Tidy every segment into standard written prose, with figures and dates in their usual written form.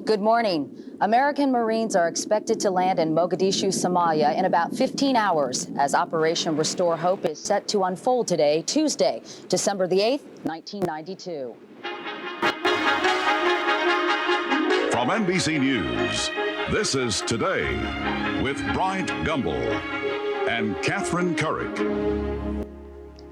Good morning. American Marines are expected to land in Mogadishu, Somalia in about 15 hours as Operation Restore Hope is set to unfold today, Tuesday, December the 8th, 1992. From NBC News, this is Today with Bryant Gumbel and Catherine Currick.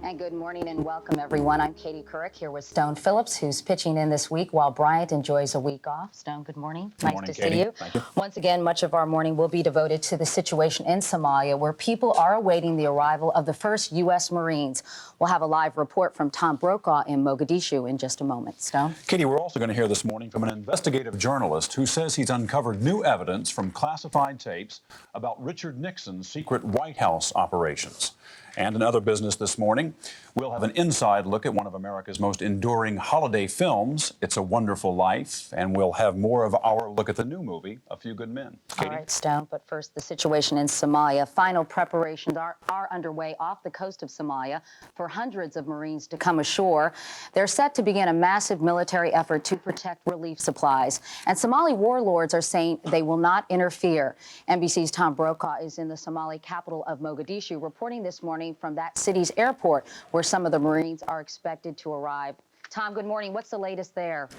And good morning and welcome, everyone. I'm Katie Currick here with Stone Phillips, who's pitching in this week while Bryant enjoys a week off. Stone, good morning. Good morning, Katie. See you. Thank you. Once again, much of our morning will be devoted to the situation in Somalia, where people are awaiting the arrival of the first U.S. Marines. We'll have a live report from Tom Brokaw in Mogadishu in just a moment. Stone? Katie, we're also going to hear this morning from an investigative journalist who says he's uncovered new evidence from classified tapes about Richard Nixon's secret White House operations. And in other business this morning, we'll have an inside look at one of America's most enduring holiday films, It's a Wonderful Life, and we'll have more of our look at the new movie, A Few Good Men. Katie? All right, Stone, but first, the situation in Somalia. Final preparations are underway off the coast of Somalia for hundreds of Marines to come ashore. They're set to begin a massive military effort to protect relief supplies. And Somali warlords are saying they will not interfere. NBC's Tom Brokaw is in the Somali capital of Mogadishu, reporting this morning from that city's airport, where some of the Marines are expected to arrive. Tom, good morning. What's the latest there?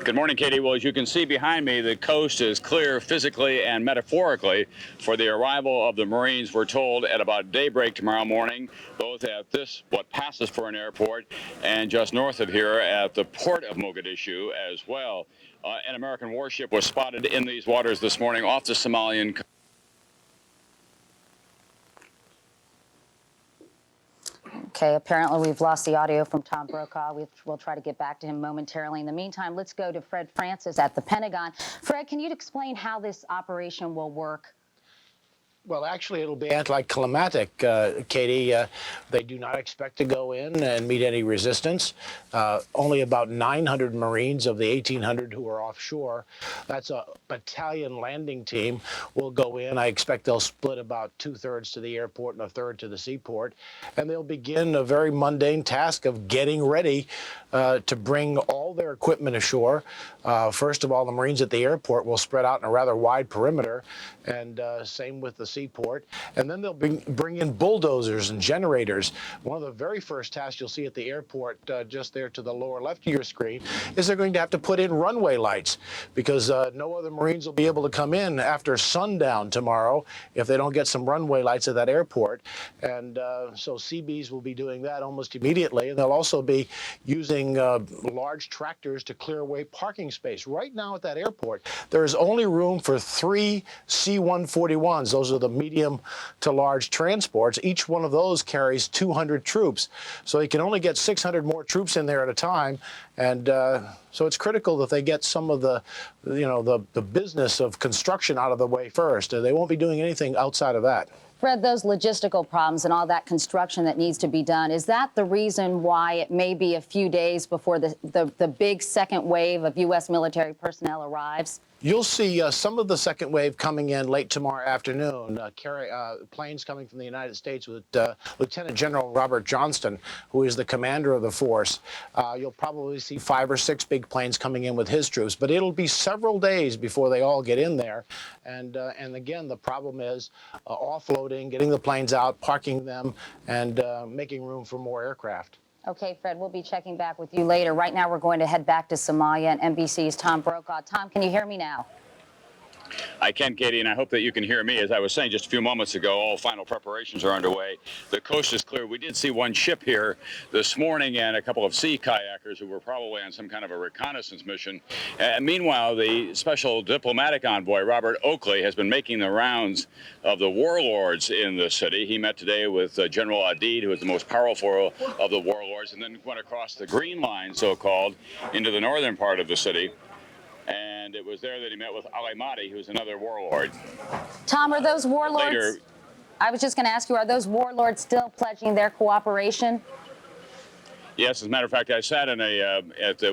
Good morning, Katie. Well, as you can see behind me, the coast is clear physically and metaphorically for the arrival of the Marines. We're told at about daybreak tomorrow morning, both at this, what passes for an airport, and just north of here at the port of Mogadishu as well. An American warship was spotted in these waters this morning off the Somalian coast. Okay, apparently we've lost the audio from Tom Brokaw. We'll try to get back to him momentarily. In the meantime, let's go to Fred Francis at the Pentagon. Fred, can you explain how this operation will work? Well, actually, it'll be anticlimactic, Katie. They do not expect to go in and meet any resistance. Only about 900 Marines of the 1,800 who are offshore, that's a battalion landing team, will go in. I expect they'll split about 2/3 to the airport and 1/3 to the seaport. And they'll begin a very mundane task of getting ready to bring all their equipment ashore. First of all, the Marines at the airport will spread out in a rather wide perimeter, and same with the seaport. And then they'll bring in bulldozers and generators. One of the very first tasks you'll see at the airport, just there to the lower left of your screen, is they're going to have to put in runway lights, because no other Marines will be able to come in after sundown tomorrow if they don't get some runway lights at that airport. And so Seabees will be doing that almost immediately. And they'll also be using large tractors to clear away parking space. Right now at that airport, there is only room for 3 C-141s. Those are the medium to large transports. Each one of those carries 200 troops. So you can only get 600 more troops in there at a time. And so it's critical that they get some of the, the business of construction out of the way first. They won't be doing anything outside of that. Fred, those logistical problems and all that construction that needs to be done, is that the reason why it may be a few days before the big second wave of U.S. military personnel arrives? You'll see some of the second wave coming in late tomorrow afternoon. Planes coming from the United States with Lieutenant General Robert Johnston, who is the commander of the force. You'll probably see 5 or 6 big planes coming in with his troops, but it'll be several days before they all get in there. And again, the problem is offloading, getting the planes out, parking them, and making room for more aircraft. Okay, Fred, we'll be checking back with you later. Right now, we're going to head back to Somalia, and NBC's Tom Brokaw. Tom, can you hear me now? I can, Katie, and I hope that you can hear me. As I was saying just a few moments ago, all final preparations are underway. The coast is clear. We did see one ship here this morning and a couple of sea kayakers who were probably on some kind of a reconnaissance mission. Meanwhile, the special diplomatic envoy, Robert Oakley, has been making the rounds of the warlords in the city. He met today with General Adid, who is the most powerful of the warlords, and then went across the Green Line, so-called, into the northern part of the city. And it was there that he met with Ali Mahdi, who's another warlord. Tom, are those warlords? Later, I was just going to ask you, are those warlords still pledging their cooperation? Yes, as a matter of fact, I sat in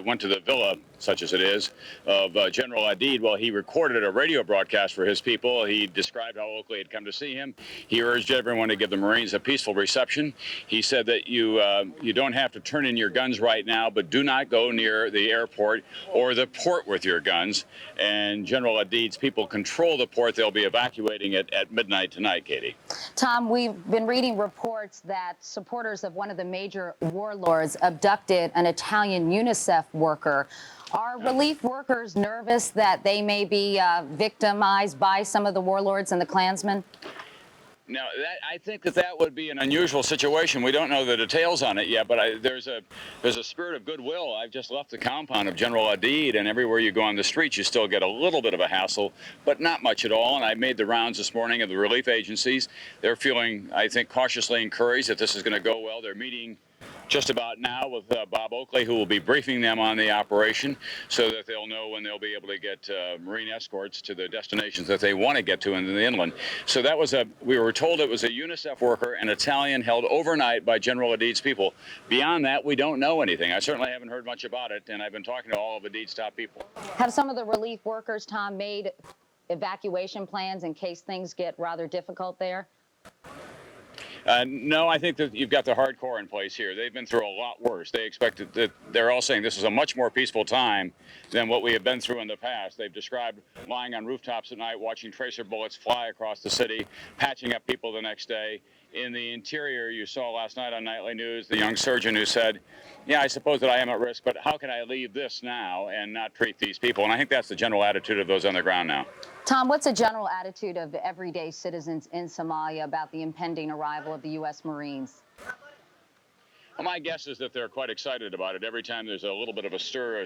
went to the villa, such as it is, of General Adid while he recorded a radio broadcast for his people. He described how Oakley had come to see him. He urged everyone to give the Marines a peaceful reception. He said that you don't have to turn in your guns right now, but do not go near the airport or the port with your guns. And General Adid's people control the port. They'll be evacuating it at midnight tonight, Katie. Tom, we've been reading reports that supporters of one of the major warlords abducted an Italian UNICEF worker. Are relief workers nervous that they may be victimized by some of the warlords and the Klansmen? Now, I think that would be an unusual situation. We don't know the details on it yet, but there's a spirit of goodwill. I've just left the compound of General Adid, and everywhere you go on the streets, you still get a little bit of a hassle, but not much at all. And I made the rounds this morning of the relief agencies. They're feeling, I think, cautiously encouraged that this is going to go well. They're meeting just about now with Bob Oakley, who will be briefing them on the operation so that they'll know when they'll be able to get Marine escorts to the destinations that they want to get to in the inland. So that was we were told it was a UNICEF worker, an Italian, held overnight by General Adid's people. Beyond that, we don't know anything. I certainly haven't heard much about it, and I've been talking to all of Adid's top people. Have some of the relief workers, Tom, made evacuation plans in case things get rather difficult there? No, I think that you've got the hardcore in place here. They've been through a lot worse. They expected that. They're all saying this is a much more peaceful time than what we have been through in the past. They've described lying on rooftops at night, watching tracer bullets fly across the city, patching up people the next day. In the interior, you saw last night on Nightly News the young surgeon who said, yeah, I suppose that I am at risk, but how can I leave this now and not treat these people? And I think that's the general attitude of those on the ground now. Tom, what's the general attitude of everyday citizens in Somalia about the impending arrival of the U.S. Marines? Well, my guess is that they're quite excited about it. Every time there's a little bit of a stir,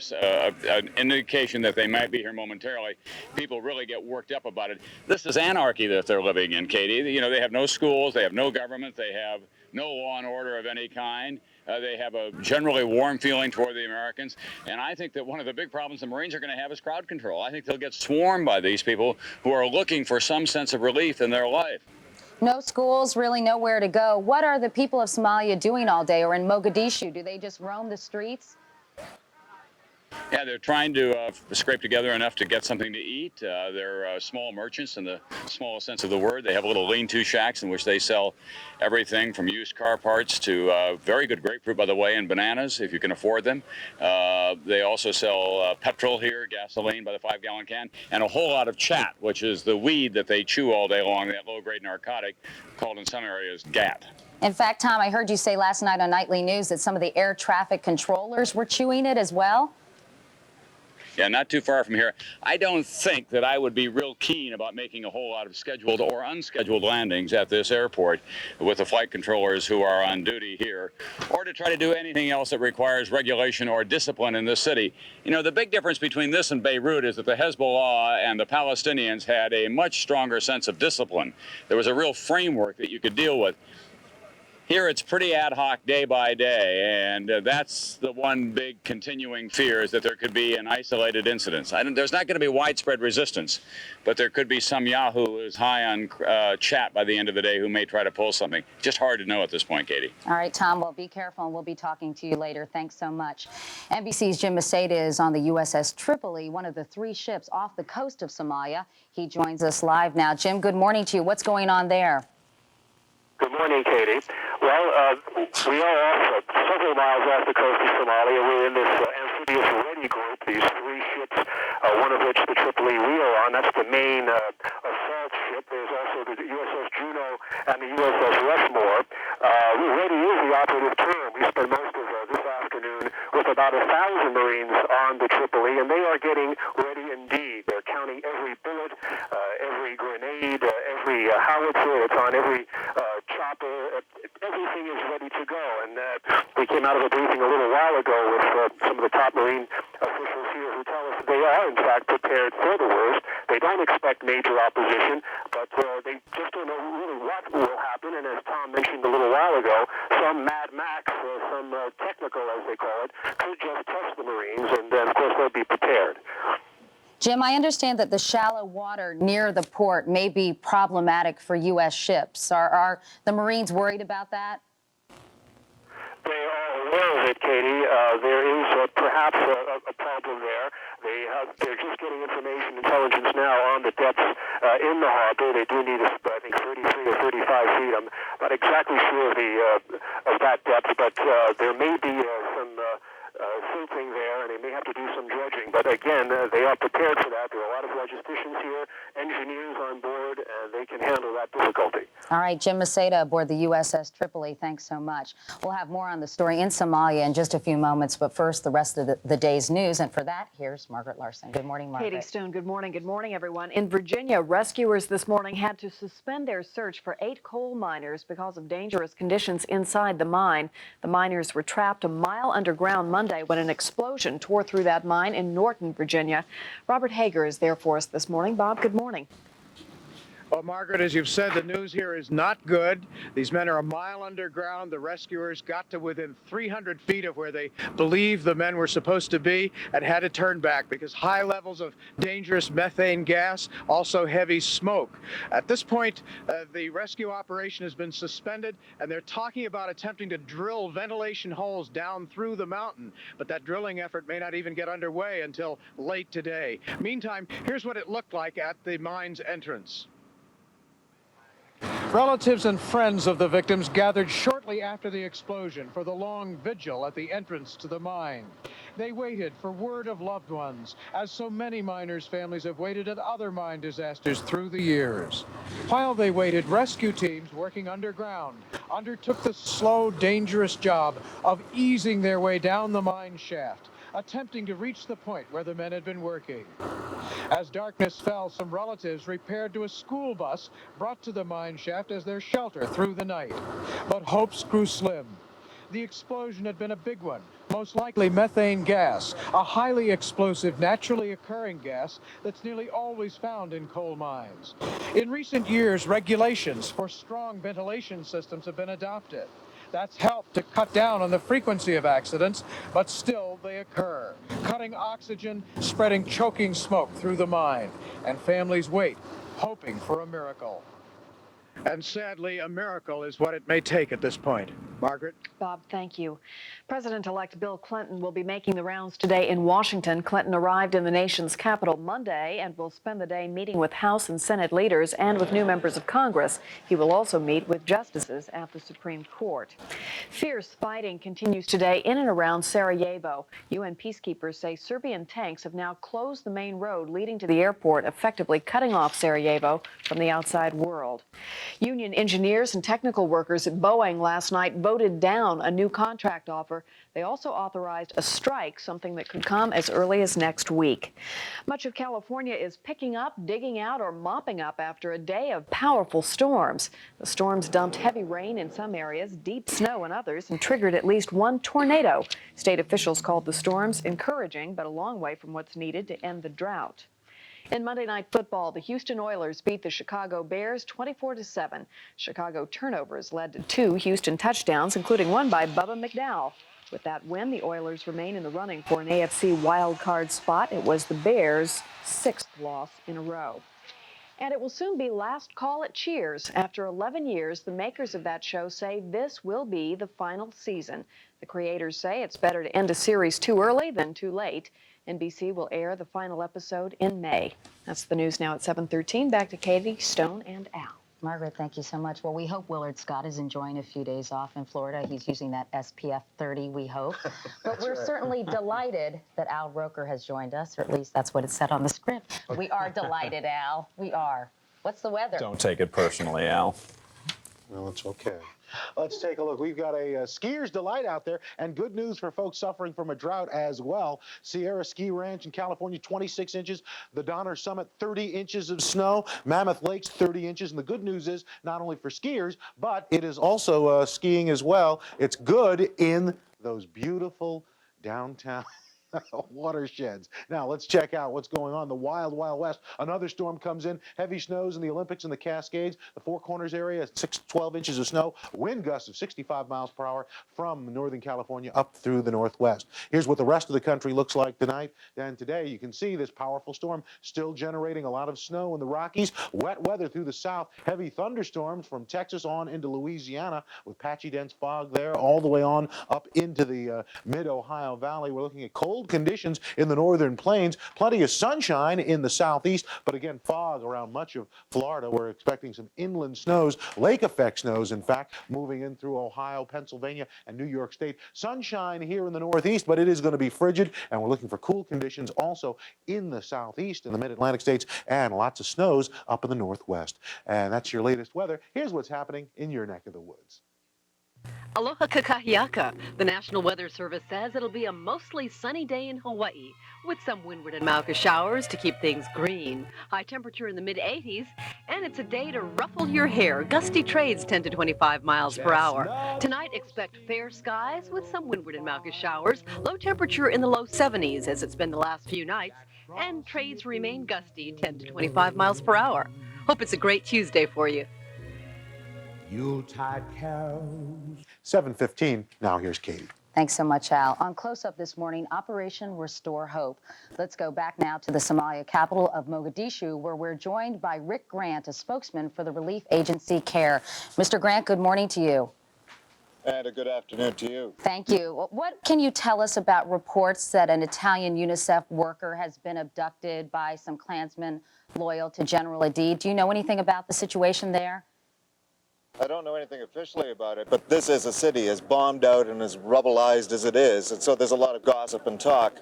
an indication that they might be here momentarily, people really get worked up about it. This is anarchy that they're living in, Katie. You know, they have no schools, they have no government, they have no law and order of any kind. They have a generally warm feeling toward the Americans. And I think that one of the big problems the Marines are going to have is crowd control. I think they'll get swarmed by these people who are looking for some sense of relief in their life. No schools, really nowhere to go. What are the people of Somalia doing all day, or in Mogadishu? Do they just roam the streets? Yeah, they're trying to scrape together enough to get something to eat. They're small merchants in the smallest sense of the word. They have little lean-to shacks in which they sell everything from used car parts to very good grapefruit, by the way, and bananas, if you can afford them. They also sell petrol here, gasoline by the 5-gallon can, and a whole lot of chat, which is the weed that they chew all day long, that low-grade narcotic called in some areas gat. In fact, Tom, I heard you say last night on Nightly News that some of the air traffic controllers were chewing it as well. Yeah, not too far from here. I don't think that I would be real keen about making a whole lot of scheduled or unscheduled landings at this airport with the flight controllers who are on duty here, or to try to do anything else that requires regulation or discipline in this city. You know, the big difference between this and Beirut is that the Hezbollah and the Palestinians had a much stronger sense of discipline. There was a real framework that you could deal with. Here it's pretty ad hoc day by day, and that's the one big continuing fear, is that there could be an isolated incident. There's not going to be widespread resistance, but there could be some Yahoo who's high on chat by the end of the day who may try to pull something. Just hard to know at this point, Katie. All right, Tom, well, be careful, and we'll be talking to you later. Thanks so much. NBC's Jim Maceda is on the USS Tripoli, one of the 3 ships off the coast of Somalia. He joins us live now. Jim, good morning to you. What's going on there? Good morning, Katie. Well, we are off several miles off the coast of Somalia. We're in this amphibious ready group, these 3 ships, one of which the Tripoli we are on. That's the main assault ship. There's also the USS Juno and the USS Rushmore. Ready is the operative term. We spent most of this afternoon with about 1,000 Marines on the Tripoli, and they are getting ready indeed. They're counting every bullet, every grenade, every howitzer. It's on every chopper. Everything is ready to go. And we came out of a briefing a little while ago with some of the top Marine officials here who tell us they are, in fact, prepared for the worst. They don't expect major opposition, but they just don't know really what will happen. And as Tom mentioned a little while ago, some Mad Max, some technical, as they call it, could just test the Marines, and then, of course, they'll be prepared. Jim, I understand that the shallow water near the port may be problematic for U.S. ships. Are the Marines worried about that? They are aware of it, Katie. There is perhaps a problem there. They're just getting intelligence now on the depths in the harbor. They do need, I think, 33 or 35 feet. I'm not exactly sure of that depth, but there may be some silting there, and they may have to do some dredging. But again, they are prepared for that. There are a lot of logisticians here, engineers on board, and they can handle that difficulty. All right, Jim Maceda aboard the USS Tripoli, thanks so much. We'll have more on the story in Somalia in just a few moments, but first, the rest of the day's news. And for that, here's Margaret Larson. Good morning, Margaret. Katie Stone, good morning. Good morning, everyone. In Virginia, rescuers this morning had to suspend their search for 8 coal miners because of dangerous conditions inside the mine. The miners were trapped a mile underground Monday when an explosion tore through that mine in Norton, Virginia. Robert Hager is there for us this morning. Bob, good morning. Well, Margaret, as you've said, the news here is not good. These men are a mile underground. The rescuers got to within 300 feet of where they believe the men were supposed to be and had to turn back because high levels of dangerous methane gas, also heavy smoke. At this point, the rescue operation has been suspended, and they're talking about attempting to drill ventilation holes down through the mountain. But that drilling effort may not even get underway until late today. Meantime, here's what it looked like at the mine's entrance. Relatives and friends of the victims gathered shortly after the explosion for the long vigil at the entrance to the mine. They waited for word of loved ones, as so many miners' families have waited at other mine disasters through the years. While they waited, rescue teams working underground undertook the slow, dangerous job of easing their way down the mine shaft, attempting to reach the point where the men had been working. As darkness fell, some relatives repaired to a school bus brought to the mine shaft as their shelter through the night. But hopes grew slim. The explosion had been a big one, most likely methane gas, a highly explosive, naturally occurring gas that's nearly always found in coal mines. In recent years, regulations for strong ventilation systems have been adopted. That's helped to cut down on the frequency of accidents, but still they occur, cutting oxygen, spreading choking smoke through the mine, and families wait, hoping for a miracle. And sadly, a miracle is what it may take at this point. Margaret? Bob, thank you. President-elect Bill Clinton will be making the rounds today in Washington. Clinton arrived in the nation's capital Monday and will spend the day meeting with House and Senate leaders and with new members of Congress. He will also meet with justices at the Supreme Court. Fierce fighting continues today in and around Sarajevo. UN peacekeepers say Serbian tanks have now closed the main road leading to the airport, effectively cutting off Sarajevo from the outside world. Union engineers and technical workers at Boeing last night voted down a new contract offer. They also authorized a strike, something that could come as early as next week. Much of California is picking up, digging out, or mopping up after a day of powerful storms. The storms dumped heavy rain in some areas, deep snow in others, and triggered at least one tornado. State officials called the storms encouraging, but a long way from what's needed to end the drought. In Monday Night Football, the Houston Oilers beat the Chicago Bears 24-7. Chicago turnovers led to 2 Houston touchdowns, including one by Bubba McDowell. With that win, the Oilers remain in the running for an AFC wildcard spot. It was the Bears' 6th loss in a row. And it will soon be last call at Cheers. After 11 years, the makers of that show say this will be the final season. The creators say it's better to end a series too early than too late. NBC will air the final episode in May. That's the news now at 7:13. Back to Katie, Stone, and Al. Margaret, thank you so much. Well, we hope Willard Scott is enjoying a few days off in Florida. He's using that SPF 30, we hope. But we're certainly delighted that Al Roker has joined us, or at least that's what it said on the script. We are delighted, Al. We are. What's the weather? Don't take it personally, Al. Well, it's okay. Let's take a look. We've got a skier's delight out there, and good news for folks suffering from a drought as well. Sierra Ski Ranch in California, 26 inches. The Donner Summit, 30 inches of snow. Mammoth Lakes, 30 inches. And the good news is not only for skiers, but it is also skiing as well. It's good in those beautiful downtown watersheds. Now let's check out what's going on. The wild, wild west. Another storm comes in. Heavy snows in the Olympics and the Cascades. The Four Corners area, 12 inches of snow. Wind gusts of 65 miles per hour from Northern California up through the Northwest. Here's what the rest of the country looks like tonight. And today you can see this powerful storm still generating a lot of snow in the Rockies. Wet weather through the south. Heavy thunderstorms from Texas on into Louisiana with patchy dense fog there all the way on up into the mid-Ohio Valley. We're looking at cold conditions in the northern plains. Plenty of sunshine in the southeast, but again, fog around much of Florida. We're expecting some inland snows, lake effect snows, in fact, moving in through Ohio, Pennsylvania, and New York State. Sunshine here in the northeast, but it is going to be frigid, and we're looking for cool conditions also in the southeast, in the mid-Atlantic states, and lots of snows up in the northwest. And that's your latest weather. Here's what's happening in your neck of the woods. Aloha kakahiaka. The National Weather Service says it'll be a mostly sunny day in Hawaii with some windward and Mauka showers to keep things green. High temperature in the mid-80s, and it's a day to ruffle your hair. Gusty trades 10 to 25 miles per hour. Tonight, expect fair skies with some windward and Mauka showers. Low temperature in the low 70s as it's been the last few nights, and trades remain gusty 10 to 25 miles per hour. Hope it's a great Tuesday for you. Yuletide carols. 7:15. Now here's Katie. Thanks so much, Al. On Close Up this morning, Operation Restore Hope. Let's go back now to the Somalia capital of Mogadishu, where we're joined by Rick Grant, a spokesman for the relief agency CARE. Mr. Grant, good morning to you. And a good afternoon to you. Thank you. What can you tell us about reports that an Italian UNICEF worker has been abducted by some Klansmen loyal to General Adid? Do you know anything about the situation there? I don't know anything officially about it, but this is a city as bombed out and as rubbleized as it is, and so there's a lot of gossip and talk.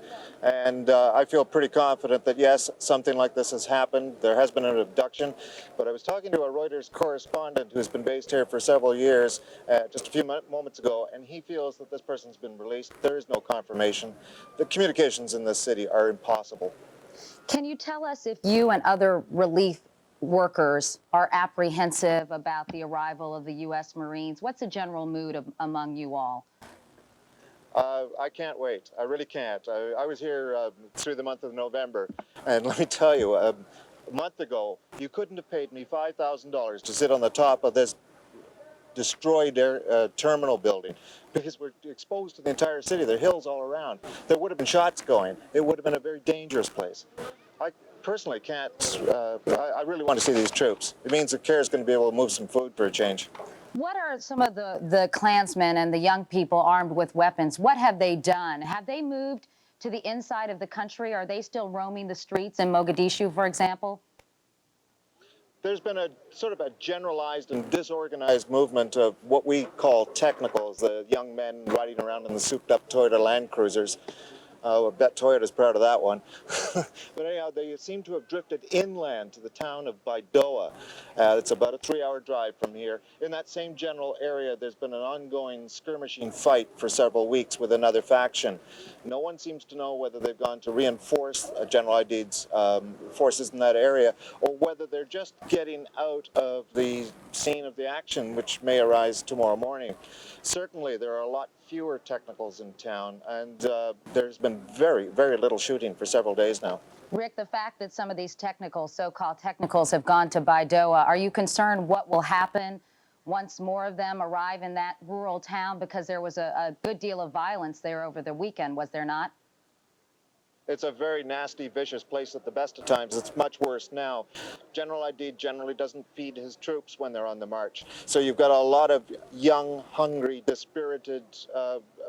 And I feel pretty confident that, yes, something like this has happened. There has been an abduction, but I was talking to a Reuters correspondent who's been based here for several years just a few moments ago, and he feels that this person's been released. There is no confirmation. The communications in this city are impossible. Can you tell us if you and other relief workers are apprehensive about the arrival of the U.S. Marines? What's the general mood among you all? I can't wait. I really can't. I was here through the month of November, and let me tell you, a month ago, you couldn't have paid me $5,000 to sit on the top of this destroyed terminal building, because we're exposed to the entire city. There are hills all around. There would have been shots going. It would have been a very dangerous place. I personally can't, I really want to see these troops. It means that CARE is going to be able to move some food for a change. What are some of the Klansmen and the young people armed with weapons? What have they done? Have they moved to the inside of the country? Are they still roaming the streets in Mogadishu, for example? There's been a sort of a generalized and disorganized movement of what we call technicals, the young men riding around in the souped-up Toyota Land Cruisers. I bet Toyota's proud of that one. But anyhow, they seem to have drifted inland to the town of Baidoa. It's about a 3-hour drive from here. In that same general area, there's been an ongoing skirmishing fight for several weeks with another faction. No one seems to know whether they've gone to reinforce General Adid's forces in that area, or whether they're just getting out of the scene of the action, which may arise tomorrow morning. Certainly, there are a lot fewer technicals in town, and there's been very, very little shooting for several days now. Rick, the fact that some of these technicals, so-called technicals, have gone to Baidoa, are you concerned what will happen once more of them arrive in that rural town? Because there was a good deal of violence there over the weekend, was there not? It's a very nasty, vicious place at the best of times. It's much worse now. General Adid generally doesn't feed his troops when they're on the march. So you've got a lot of young, hungry, dispirited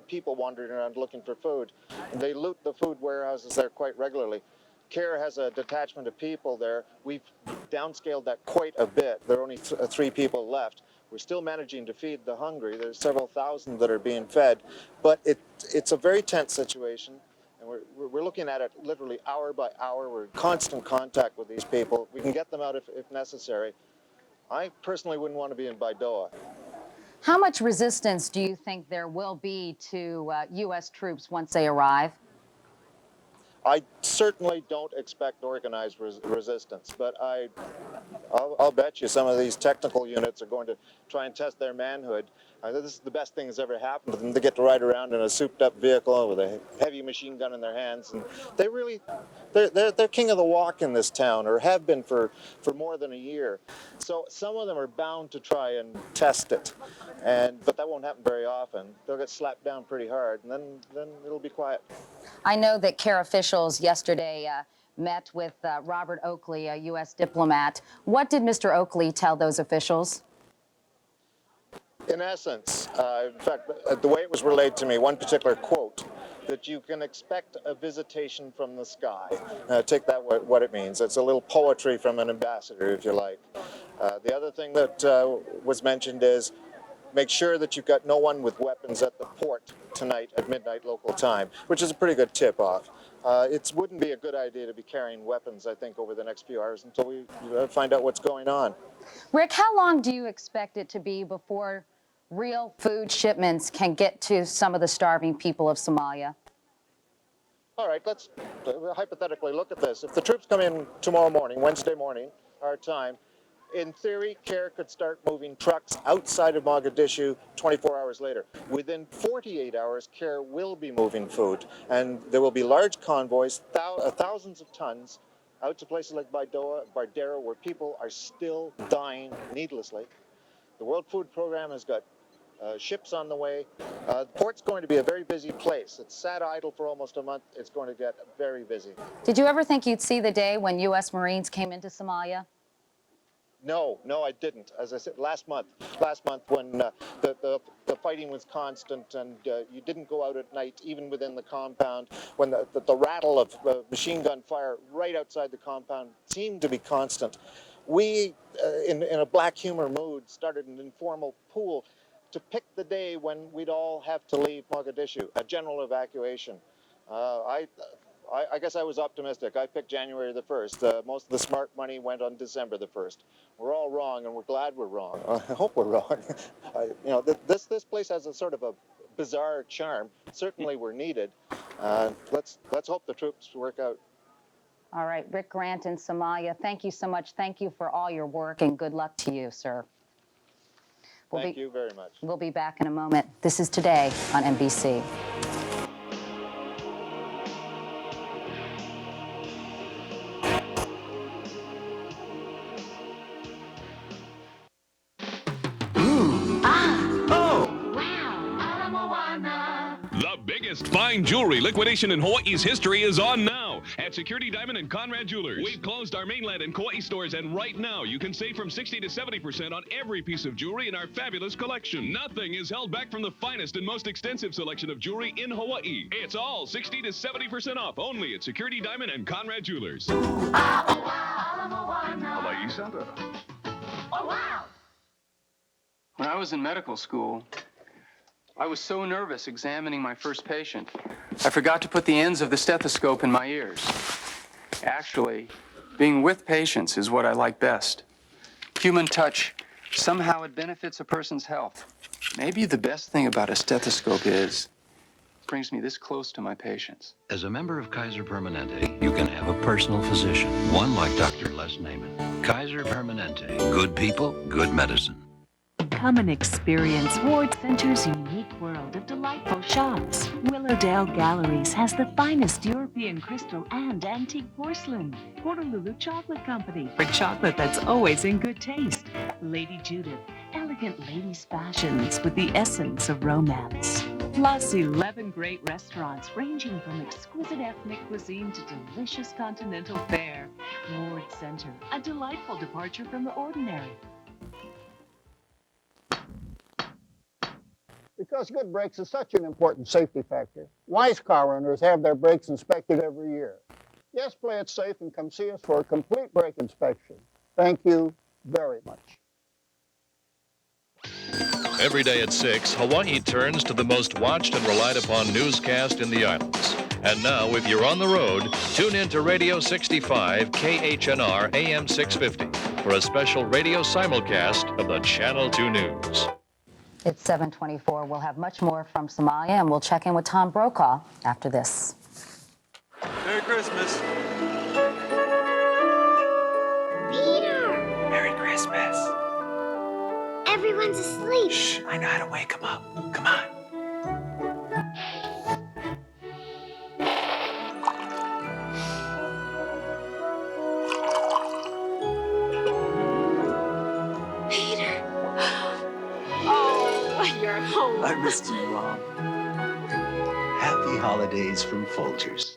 people wandering around looking for food. They loot the food warehouses there quite regularly. CARE has a detachment of people there. We've downscaled that quite a bit. There are only 3 people left. We're still managing to feed the hungry. There's several thousand that are being fed. But it's a very tense situation. And we're looking at it literally hour by hour. We're in constant contact with these people. We can get them out if necessary. I personally wouldn't want to be in Baidoa. How much resistance do you think there will be to U.S. troops once they arrive? I certainly don't expect organized resistance, but I I'll bet you some of these technical units are going to try and test their manhood. This is the best thing that's ever happened to them. They get to ride around in a souped-up vehicle with a heavy machine gun in their hands, and they're king of the walk in this town, or have been for more than a year. So some of them are bound to try and test it, but that won't happen very often. They'll get slapped down pretty hard, and then it'll be quiet. I know that CARE officials yesterday met with Robert Oakley, a U.S. diplomat. What did Mr. Oakley tell those officials? In essence, in fact, the way it was relayed to me, one particular quote, that you can expect a visitation from the sky. Take that what it means. It's a little poetry from an ambassador, if you like. The other thing that was mentioned is make sure that you've got no one with weapons at the port tonight at midnight local time, which is a pretty good tip-off. It wouldn't be a good idea to be carrying weapons, I think, over the next few hours until we find out what's going on. Rick, how long do you expect it to be before real food shipments can get to some of the starving people of Somalia? All right, let's hypothetically look at this. If the troops come in tomorrow morning, Wednesday morning, our time, in theory, CARE could start moving trucks outside of Mogadishu 24 hours later. Within 48 hours, CARE will be moving food, and there will be large convoys, thousands of tons, out to places like Bardera, where people are still dying needlessly. The World Food Program has got ships on the way. The port's going to be a very busy place. It's sat idle for almost a month. It's going to get very busy. Did you ever think you'd see the day when U.S. Marines came into Somalia? No, I didn't. As I said, last month when the fighting was constant and you didn't go out at night, even within the compound, when the rattle of machine gun fire right outside the compound seemed to be constant, we, in a black humor mood, started an informal pool to pick the day when we'd all have to leave Mogadishu, a general evacuation. I guess I was optimistic. I picked January the 1st. Most of the smart money went on December the 1st. We're all wrong, and we're glad we're wrong. I hope we're wrong. This place has a sort of a bizarre charm. Certainly we're needed. Let's hope the troops work out. All right, Rick Grant in Somalia, thank you so much. Thank you for all your work, and good luck to you, sir. Thank you very much. We'll be back in a moment. This is Today on NBC. Fine jewelry liquidation in Hawaii's history is on now at Security Diamond and Conrad Jewelers. We've closed our mainland and Kauai stores, and right now you can save from 60 to 70% on every piece of jewelry in our fabulous collection. Nothing is held back from the finest and most extensive selection of jewelry in Hawaii. It's all 60 to 70% off only at Security Diamond and Conrad Jewelers. Hawaii Center. Oh, wow! When I was in medical school, I was so nervous examining my first patient, I forgot to put the ends of the stethoscope in my ears. Actually, being with patients is what I like best. Human touch, somehow it benefits a person's health. Maybe the best thing about a stethoscope is it brings me this close to my patients. As a member of Kaiser Permanente, you can have a personal physician, one like Dr. Les Naiman. Kaiser Permanente, good people, good medicine. Come and experience Ward Center's unique world of delightful shops. Willowdale Galleries has the finest European crystal and antique porcelain. Honolulu Chocolate Company for chocolate that's always in good taste. Lady Judith, elegant ladies' fashions with the essence of romance. Plus 11 great restaurants ranging from exquisite ethnic cuisine to delicious continental fare. Ward Center, a delightful departure from the ordinary. Because good brakes is such an important safety factor, wise car owners have their brakes inspected every year. Yes, play it safe and come see us for a complete brake inspection. Thank you very much. Every day at 6, Hawaii turns to the most watched and relied upon newscast in the islands. And now, if you're on the road, tune in to Radio 65 KHNR AM 650 for a special radio simulcast of the Channel 2 News. It's 7:24. We'll have much more from Somalia, and we'll check in with Tom Brokaw after this. Merry Christmas. Peter! Everyone's asleep. Shh, I know how to wake them up. Come on. Peter. Oh, you're home. I missed you, Mom. Happy holidays from Folgers.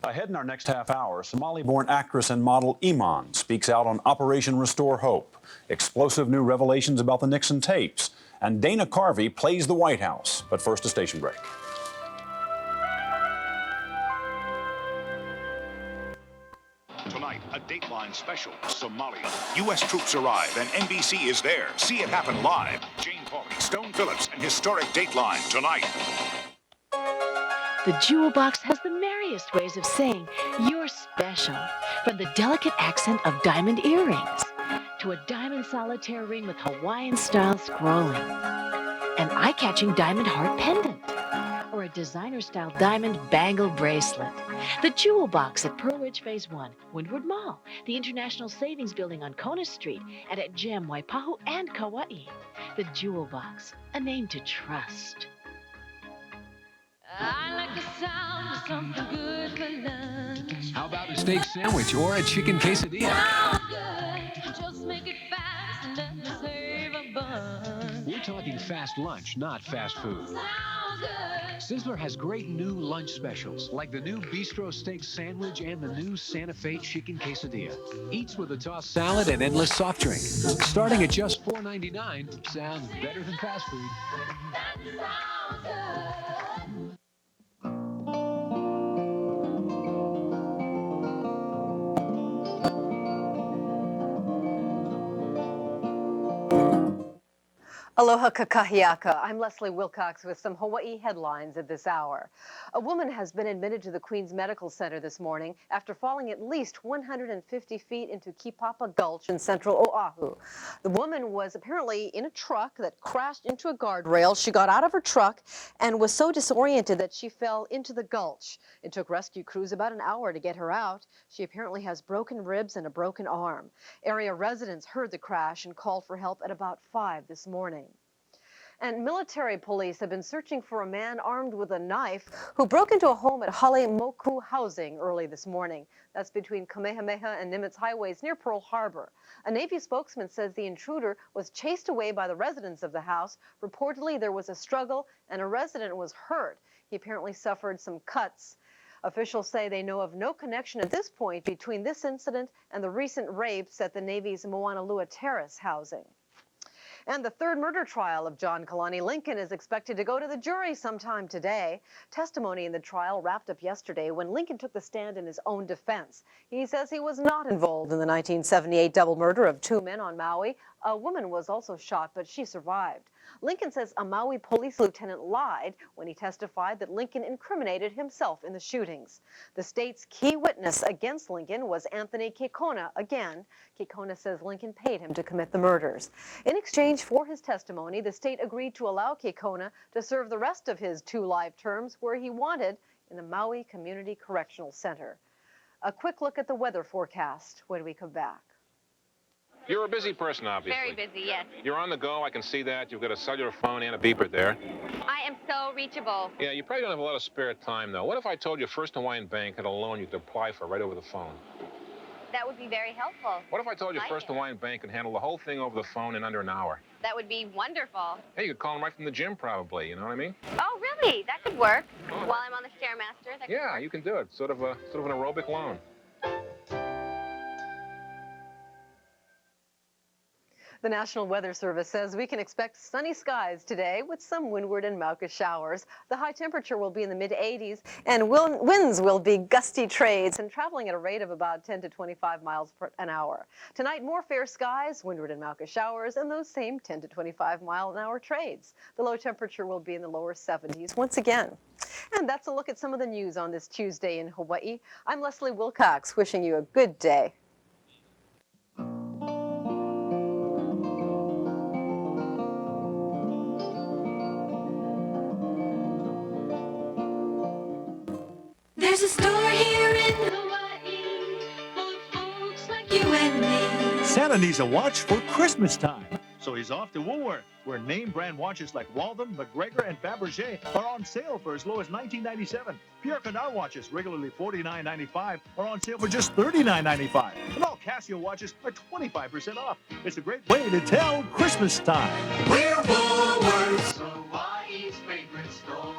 Ahead in our next half hour, Somali-born actress and model Iman speaks out on Operation Restore Hope, explosive new revelations about the Nixon tapes, and Dana Carvey plays the White House. But first, a station break. Tonight, a Dateline special, Somalia. U.S. troops arrive and NBC is there. See it happen live. Jane Pauley, Stone Phillips, and historic Dateline tonight. The Jewel Box has the merriest ways of saying you're special. From the delicate accent of diamond earrings to a diamond solitaire ring with Hawaiian-style scrolling, an eye-catching diamond heart pendant, or a designer-style diamond bangle bracelet. The Jewel Box at Pearl Ridge Phase 1, Windward Mall, the International Savings Building on Kona Street, and at Gem, Waipahu, and Kauai. The Jewel Box, a name to trust. I like the sound of something good for lunch. How about a steak sandwich or a chicken quesadilla? Sounds good. Just make it fast and let me save a bunch. We're talking fast lunch, not fast food. Sounds good. Sizzler has great new lunch specials, like the new Bistro Steak Sandwich and the new Santa Fe Chicken Quesadilla. Eats with a tossed salad and endless soft drink. Starting at just $4.99, sounds better than fast food. That sounds good. Aloha kakahiaka. I'm Leslie Wilcox with some Hawaii headlines at this hour. A woman has been admitted to the Queens Medical Center this morning after falling at least 150 feet into Kipapa Gulch in central Oahu. The woman was apparently in a truck that crashed into a guardrail. She got out of her truck and was so disoriented that she fell into the gulch. It took rescue crews about an hour to get her out. She apparently has broken ribs and a broken arm. Area residents heard the crash and called for help at about 5 this morning. And military police have been searching for a man armed with a knife who broke into a home at Hale Moku Housing early this morning. That's between Kamehameha and Nimitz Highways near Pearl Harbor. A Navy spokesman says the intruder was chased away by the residents of the house. Reportedly, there was a struggle and a resident was hurt. He apparently suffered some cuts. Officials say they know of no connection at this point between this incident and the recent rapes at the Navy's Moanalua Terrace housing. And the third murder trial of John Kalani Lincoln is expected to go to the jury sometime today. Testimony in the trial wrapped up yesterday when Lincoln took the stand in his own defense. He says he was not involved in the 1978 double murder of 2 men on Maui. A woman was also shot, but she survived. Lincoln says a Maui police lieutenant lied when he testified that Lincoln incriminated himself in the shootings. The state's key witness against Lincoln was Anthony Kekona again. Kekona says Lincoln paid him to commit the murders. In exchange for his testimony, the state agreed to allow Kekona to serve the rest of his 2 life terms where he wanted, in the Maui Community Correctional Center. A quick look at the weather forecast when we come back. You're a busy person, obviously. Very busy, yes. You're on the go, I can see that. You've got a cellular phone and a beeper there. I am so reachable. Yeah, you probably don't have a lot of spare time, though. What if I told you First Hawaiian Bank had a loan you could apply for right over the phone? That would be very helpful. What if I told you First Hawaiian Bank could handle the whole thing over the phone in under an hour? That would be wonderful. Hey, you could call them right from the gym, probably. You know what I mean? Oh, really? That could work. While I'm on the Stairmaster, that could Yeah, work. you can do it. Sort of an aerobic loan. The National Weather Service says we can expect sunny skies today with some windward and Mauka showers. The high temperature will be in the mid-80s and winds will be gusty trades and traveling at a rate of about 10 to 25 miles an hour. Tonight, more fair skies, windward and Mauka showers, and those same 10 to 25 mile an hour trades. The low temperature will be in the lower 70s once again. And that's a look at some of the news on this Tuesday in Hawaii. I'm Leslie Wilcox, wishing you a good day. There's a store here in Hawaii full of folks like you and me. Santa needs a watch for Christmas time. So he's off to Woolworth, where name brand watches like Walden, McGregor, and Fabergé are on sale for as low as $19.97. Pierre Cardin watches, regularly $49.95, are on sale for just $39.95. And all Casio watches are 25% off. It's a great way to tell Christmas time. We're Woolworths, Hawaii's favorite store.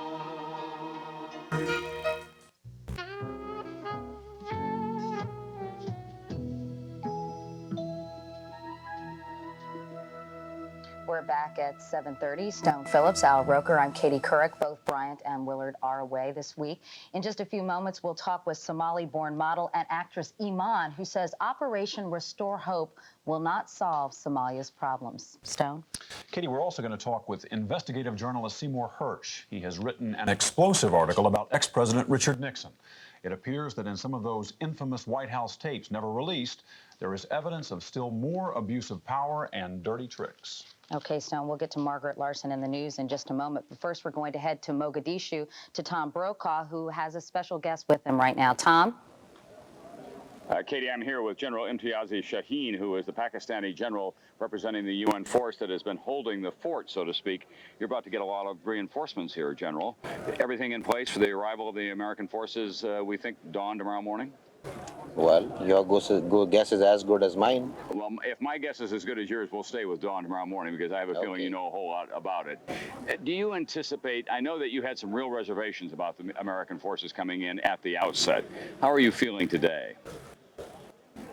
We're back at 7:30. Stone Phillips, Al Roker, I'm Katie Couric. Both Bryant and Willard are away this week. In just a few moments, we'll talk with Somali-born model and actress Iman, who says Operation Restore Hope will not solve Somalia's problems. Stone? Katie, we're also going to talk with investigative journalist Seymour Hersh. He has written an explosive article about ex-President Richard Nixon. It appears that in some of those infamous White House tapes never released, there is evidence of still more abuse of power and dirty tricks. Okay, Stone, we'll get to Margaret Larson in the news in just a moment. But first, we're going to head to Mogadishu to Tom Brokaw, who has a special guest with him right now. Tom? Katie, I'm here with General Imtiazi Shaheen, who is the Pakistani general representing the UN force that has been holding the fort, so to speak. You're about to get a lot of reinforcements here, General. Everything in place for the arrival of the American forces, we think, dawn tomorrow morning? Well, your guess is as good as mine. Well, if my guess is as good as yours, we'll stay with dawn tomorrow morning because I have a feeling you know a whole lot about it. Do you anticipate, I know that you had some real reservations about the American forces coming in at the outset. How are you feeling today?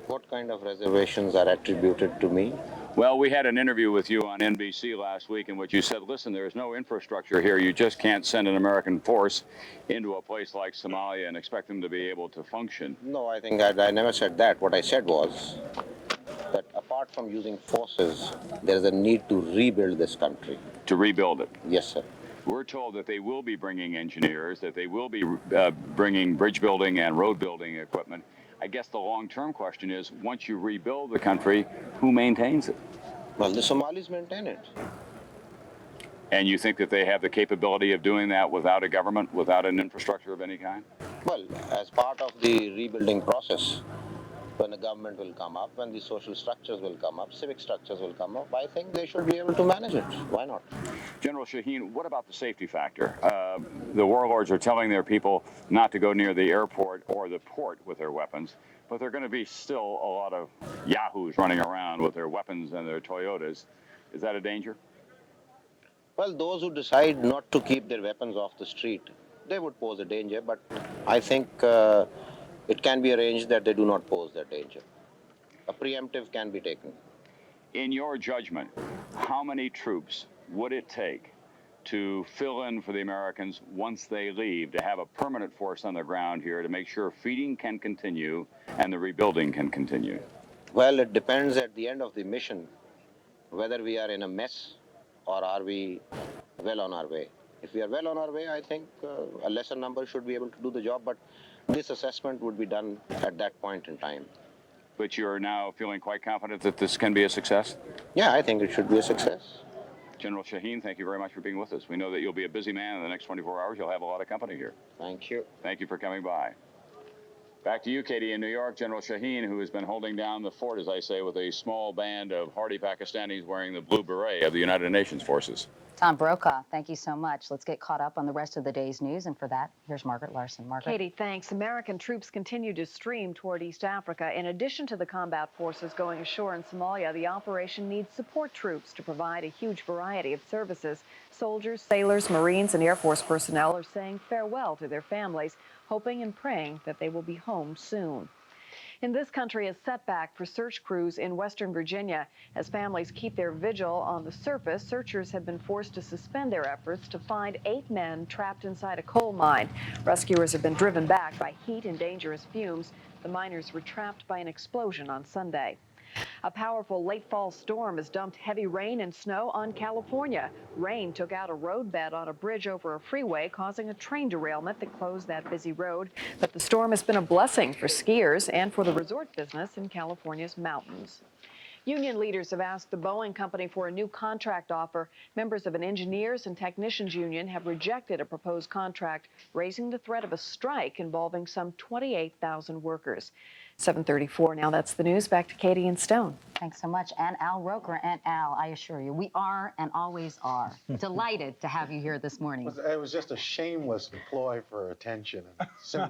What kind of reservations are attributed to me? Well, we had an interview with you on NBC last week in which you said, listen, there is no infrastructure here. You just can't send an American force into a place like Somalia and expect them to be able to function. No, I think I never said that. What I said was that apart from using forces, there is a need to rebuild this country. To rebuild it? Yes, sir. We're told that they will be bringing engineers, that they will be bringing bridge building and road building equipment. I guess the long-term question is, once you rebuild the country, who maintains it? Well, the Somalis maintain it. And you think that they have the capability of doing that without a government, without an infrastructure of any kind? Well, as part of the rebuilding process, when the government will come up, when the social structures will come up, civic structures will come up, I think they should be able to manage it. Why not? General Shaheen, what about the safety factor? The warlords are telling their people not to go near the airport or the port with their weapons, but there are going to be still a lot of yahoos running around with their weapons and their Toyotas. Is that a danger? Well, those who decide not to keep their weapons off the street, they would pose a danger, but I think it can be arranged that they do not pose that danger. A preemptive can be taken. In your judgment, how many troops would it take to fill in for the Americans once they leave, to have a permanent force on the ground here to make sure feeding can continue and the rebuilding can continue? Well, it depends at the end of the mission whether we are in a mess or are we well on our way. If we are well on our way, I think a lesser number should be able to do the job, but this assessment would be done at that point in time. But you're now feeling quite confident that this can be a success? Yeah, I think it should be a success. General Shaheen, thank you very much for being with us. We know that you'll be a busy man in the next 24 hours. You'll have a lot of company here. Thank you. Thank you for coming by. Back to you, Katie, in New York. General Shaheen, who has been holding down the fort, as I say, with a small band of hardy Pakistanis wearing the blue beret of the United Nations forces. Tom Brokaw, thank you so much. Let's get caught up on the rest of the day's news, and for that, here's Margaret Larson. Margaret? Katie, thanks. American troops continue to stream toward East Africa. In addition to the combat forces going ashore in Somalia, the operation needs support troops to provide a huge variety of services. Soldiers, sailors, Marines, and Air Force personnel are saying farewell to their families, hoping and praying that they will be home soon. In this country, a setback for search crews in Western Virginia. As families keep their vigil on the surface, searchers have been forced to suspend their efforts to find 8 men trapped inside a coal mine. Rescuers have been driven back by heat and dangerous fumes. The miners were trapped by an explosion on Sunday. A powerful late fall storm has dumped heavy rain and snow on California. Rain took out a roadbed on a bridge over a freeway, causing a train derailment that closed that busy road. But the storm has been a blessing for skiers and for the resort business in California's mountains. Union leaders have asked the Boeing company for a new contract offer. Members of an engineers and technicians union have rejected a proposed contract, raising the threat of a strike involving some 28,000 workers. 7:34 now. That's the news. Back to Katie and Stone. Thanks so much. And Al Roker. And Al, I assure you, we are and always are delighted to have you here this morning. It was just a shameless ploy for attention.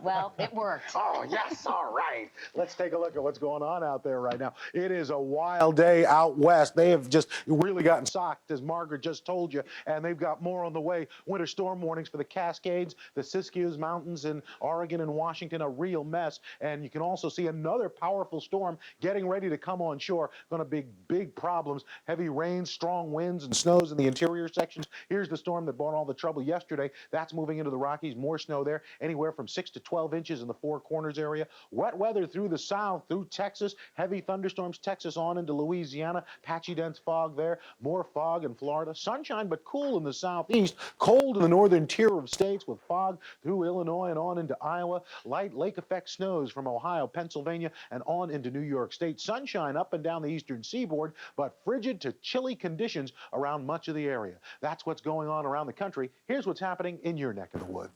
Well, it worked. Oh, yes, all right. Let's take a look at what's going on out there right now. It is a wild day out west. They have just really gotten socked, as Margaret just told you, and they've got more on the way. Winter storm warnings for the Cascades, the Siskiyous Mountains in Oregon and Washington, a real mess. And you can also see another powerful storm getting ready to come on shore. Going to be big problems. Heavy rains, strong winds, and snows in the interior sections. Here's the storm that brought all the trouble yesterday. That's moving into the Rockies. More snow there, anywhere from 6 to 12 inches in the Four Corners area. Wet weather through the south, through Texas. Heavy thunderstorms, Texas on into Louisiana. Patchy dense fog there. More fog in Florida. Sunshine, but cool in the southeast. Cold in the northern tier of states with fog through Illinois and on into Iowa. Light lake effect snows from Ohio, Pennsylvania, and on into New York State. Sunshine up and down the eastern seaboard, but frigid to chilly conditions around much of the area. That's what's going on around the country. Here's what's happening in your neck of the woods.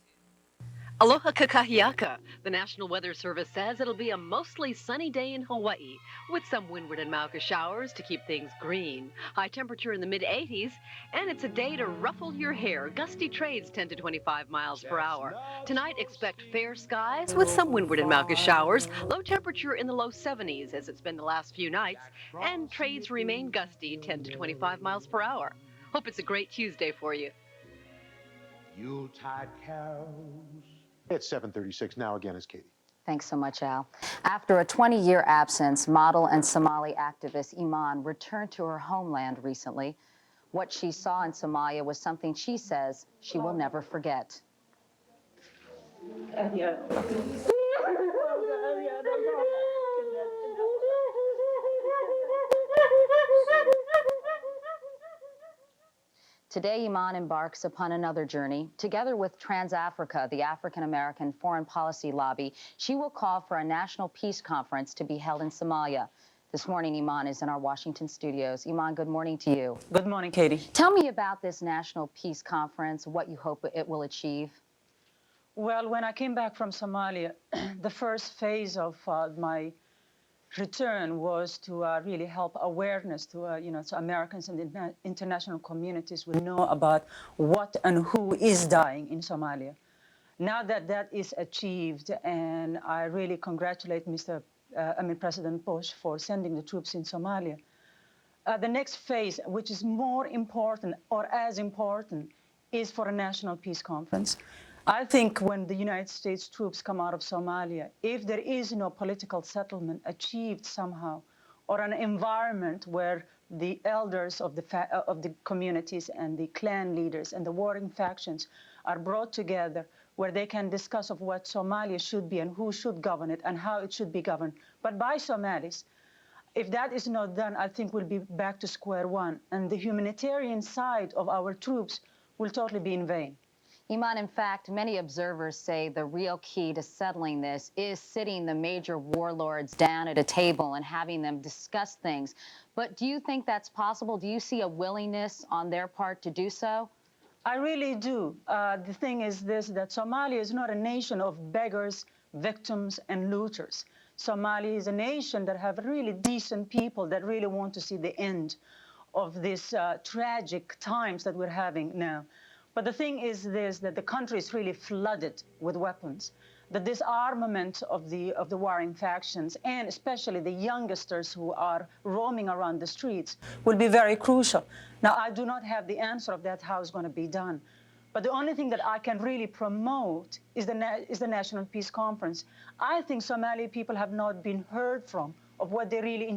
Aloha kakahiaka. The National Weather Service says it'll be a mostly sunny day in Hawaii with some windward and Mauka showers to keep things green. High temperature in the mid-80s, and it's a day to ruffle your hair. Gusty trades 10 to 25 miles per hour. Tonight, expect fair skies with some windward and Mauka showers. Low temperature in the low 70s as it's been the last few nights, and trades remain gusty 10 to 25 miles per hour. Hope it's a great Tuesday for you. Yuletide carols. It's 7:36 now. Again is Katie. Thanks so much, Al. After a 20-year absence, model and Somali activist Iman returned to her homeland recently. What she saw in Somalia was something she says she will never forget. Today, Iman embarks upon another journey. Together with Trans-Africa, the African-American Foreign Policy Lobby, she will call for a national peace conference to be held in Somalia. This morning, Iman is in our Washington studios. Iman, good morning to you. Good morning, Katie. Tell me about this national peace conference, what you hope it will achieve. Well, when I came back from Somalia, the first phase of my return was to really help awareness to, so Americans and the international communities will know about what and who is dying in Somalia. Now that that is achieved, and I really congratulate President Bush for sending the troops in Somalia. The next phase, which is more important or as important, is for a national peace conference. I think when the United States troops come out of Somalia, if there is no political settlement achieved somehow, or an environment where the elders of the communities and the clan leaders and the warring factions are brought together, where they can discuss of what Somalia should be and who should govern it and how it should be governed, but by Somalis. If that is not done, I think we'll be back to square one, and the humanitarian side of our troops will totally be in vain. Iman, in fact, many observers say the real key to settling this is sitting the major warlords down at a table and having them discuss things. But do you think that's possible? Do you see a willingness on their part to do so? I really do. The thing is this, that Somalia is not a nation of beggars, victims, and looters. Somalia is a nation that have really decent people that really want to see the end of these tragic times that we're having now. But the thing is this, that the country is really flooded with weapons. The disarmament of the warring factions, and especially the youngsters who are roaming around the streets, will be very crucial. Now, I do not have the answer of that, how it's going to be done. But the only thing that I can really promote is the National Peace Conference. I think Somali people have not been heard from of what they really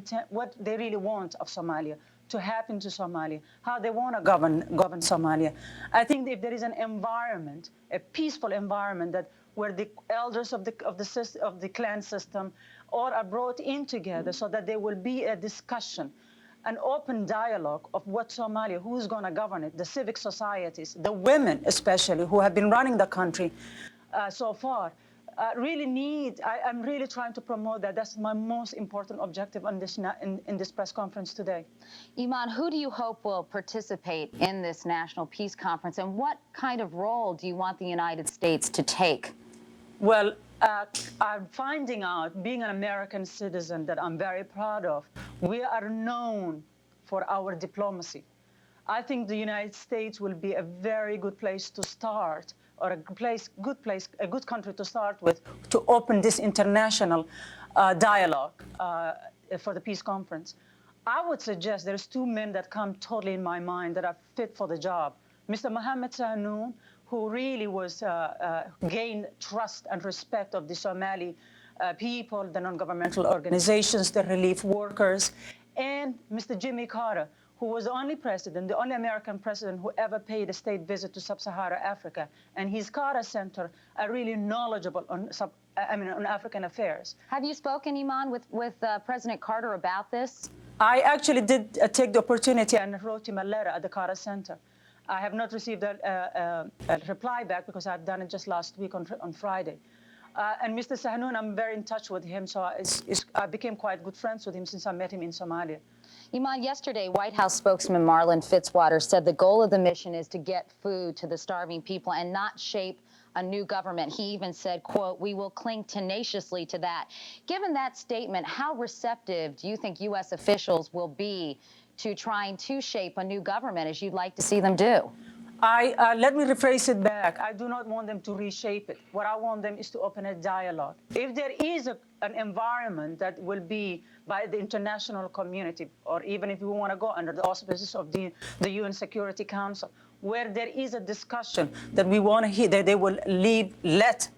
want of Somalia to happen to Somalia, how they want to govern Somalia. I think if there is an environment, a peaceful environment, that where the elders of the clan system all are brought in together, so that there will be a discussion, an open dialogue of what Somalia, who's going to govern it, the civic societies, the women especially, who have been running the country so far. really need. I'm really trying to promote that. That's my most important objective on this in this press conference today. Iman, who do you hope will participate in this National Peace Conference, and what kind of role do you want the United States to take? Well, I'm finding out, being an American citizen that I'm very proud of, we are known for our diplomacy. I think the United States will be a very good place to start, or a good country to start with, to open this international dialogue for the peace conference. I would suggest there's two men that come totally in my mind that are fit for the job. Mr. Mohammed Sahnoun, who really was gained trust and respect of the Somali people, the non-governmental organizations, the relief workers, and Mr. Jimmy Carter, who was the only president, the only American president who ever paid a state visit to Sub-Saharan Africa. And his Carter Center are really knowledgeable on African affairs. Have you spoken, Iman, with President Carter about this? I actually did take the opportunity and wrote him a letter at the Carter Center. I have not received a reply back because I had done it just last week on Friday. And Mr. Sahnoun, I'm very in touch with him, so I became quite good friends with him since I met him in Somalia. Iman, yesterday, White House spokesman Marlon Fitzwater said the goal of the mission is to get food to the starving people and not shape a new government. He even said, quote, "We will cling tenaciously to that." Given that statement, how receptive do you think U.S. officials will be to trying to shape a new government as you'd like to see them do? Let me rephrase it back. I do not want them to reshape it. What I want them is to open a dialogue. If there is an environment that will be by the international community, or even if we want to go under the auspices of the UN Security Council, where there is a discussion that we want to hear, that they will let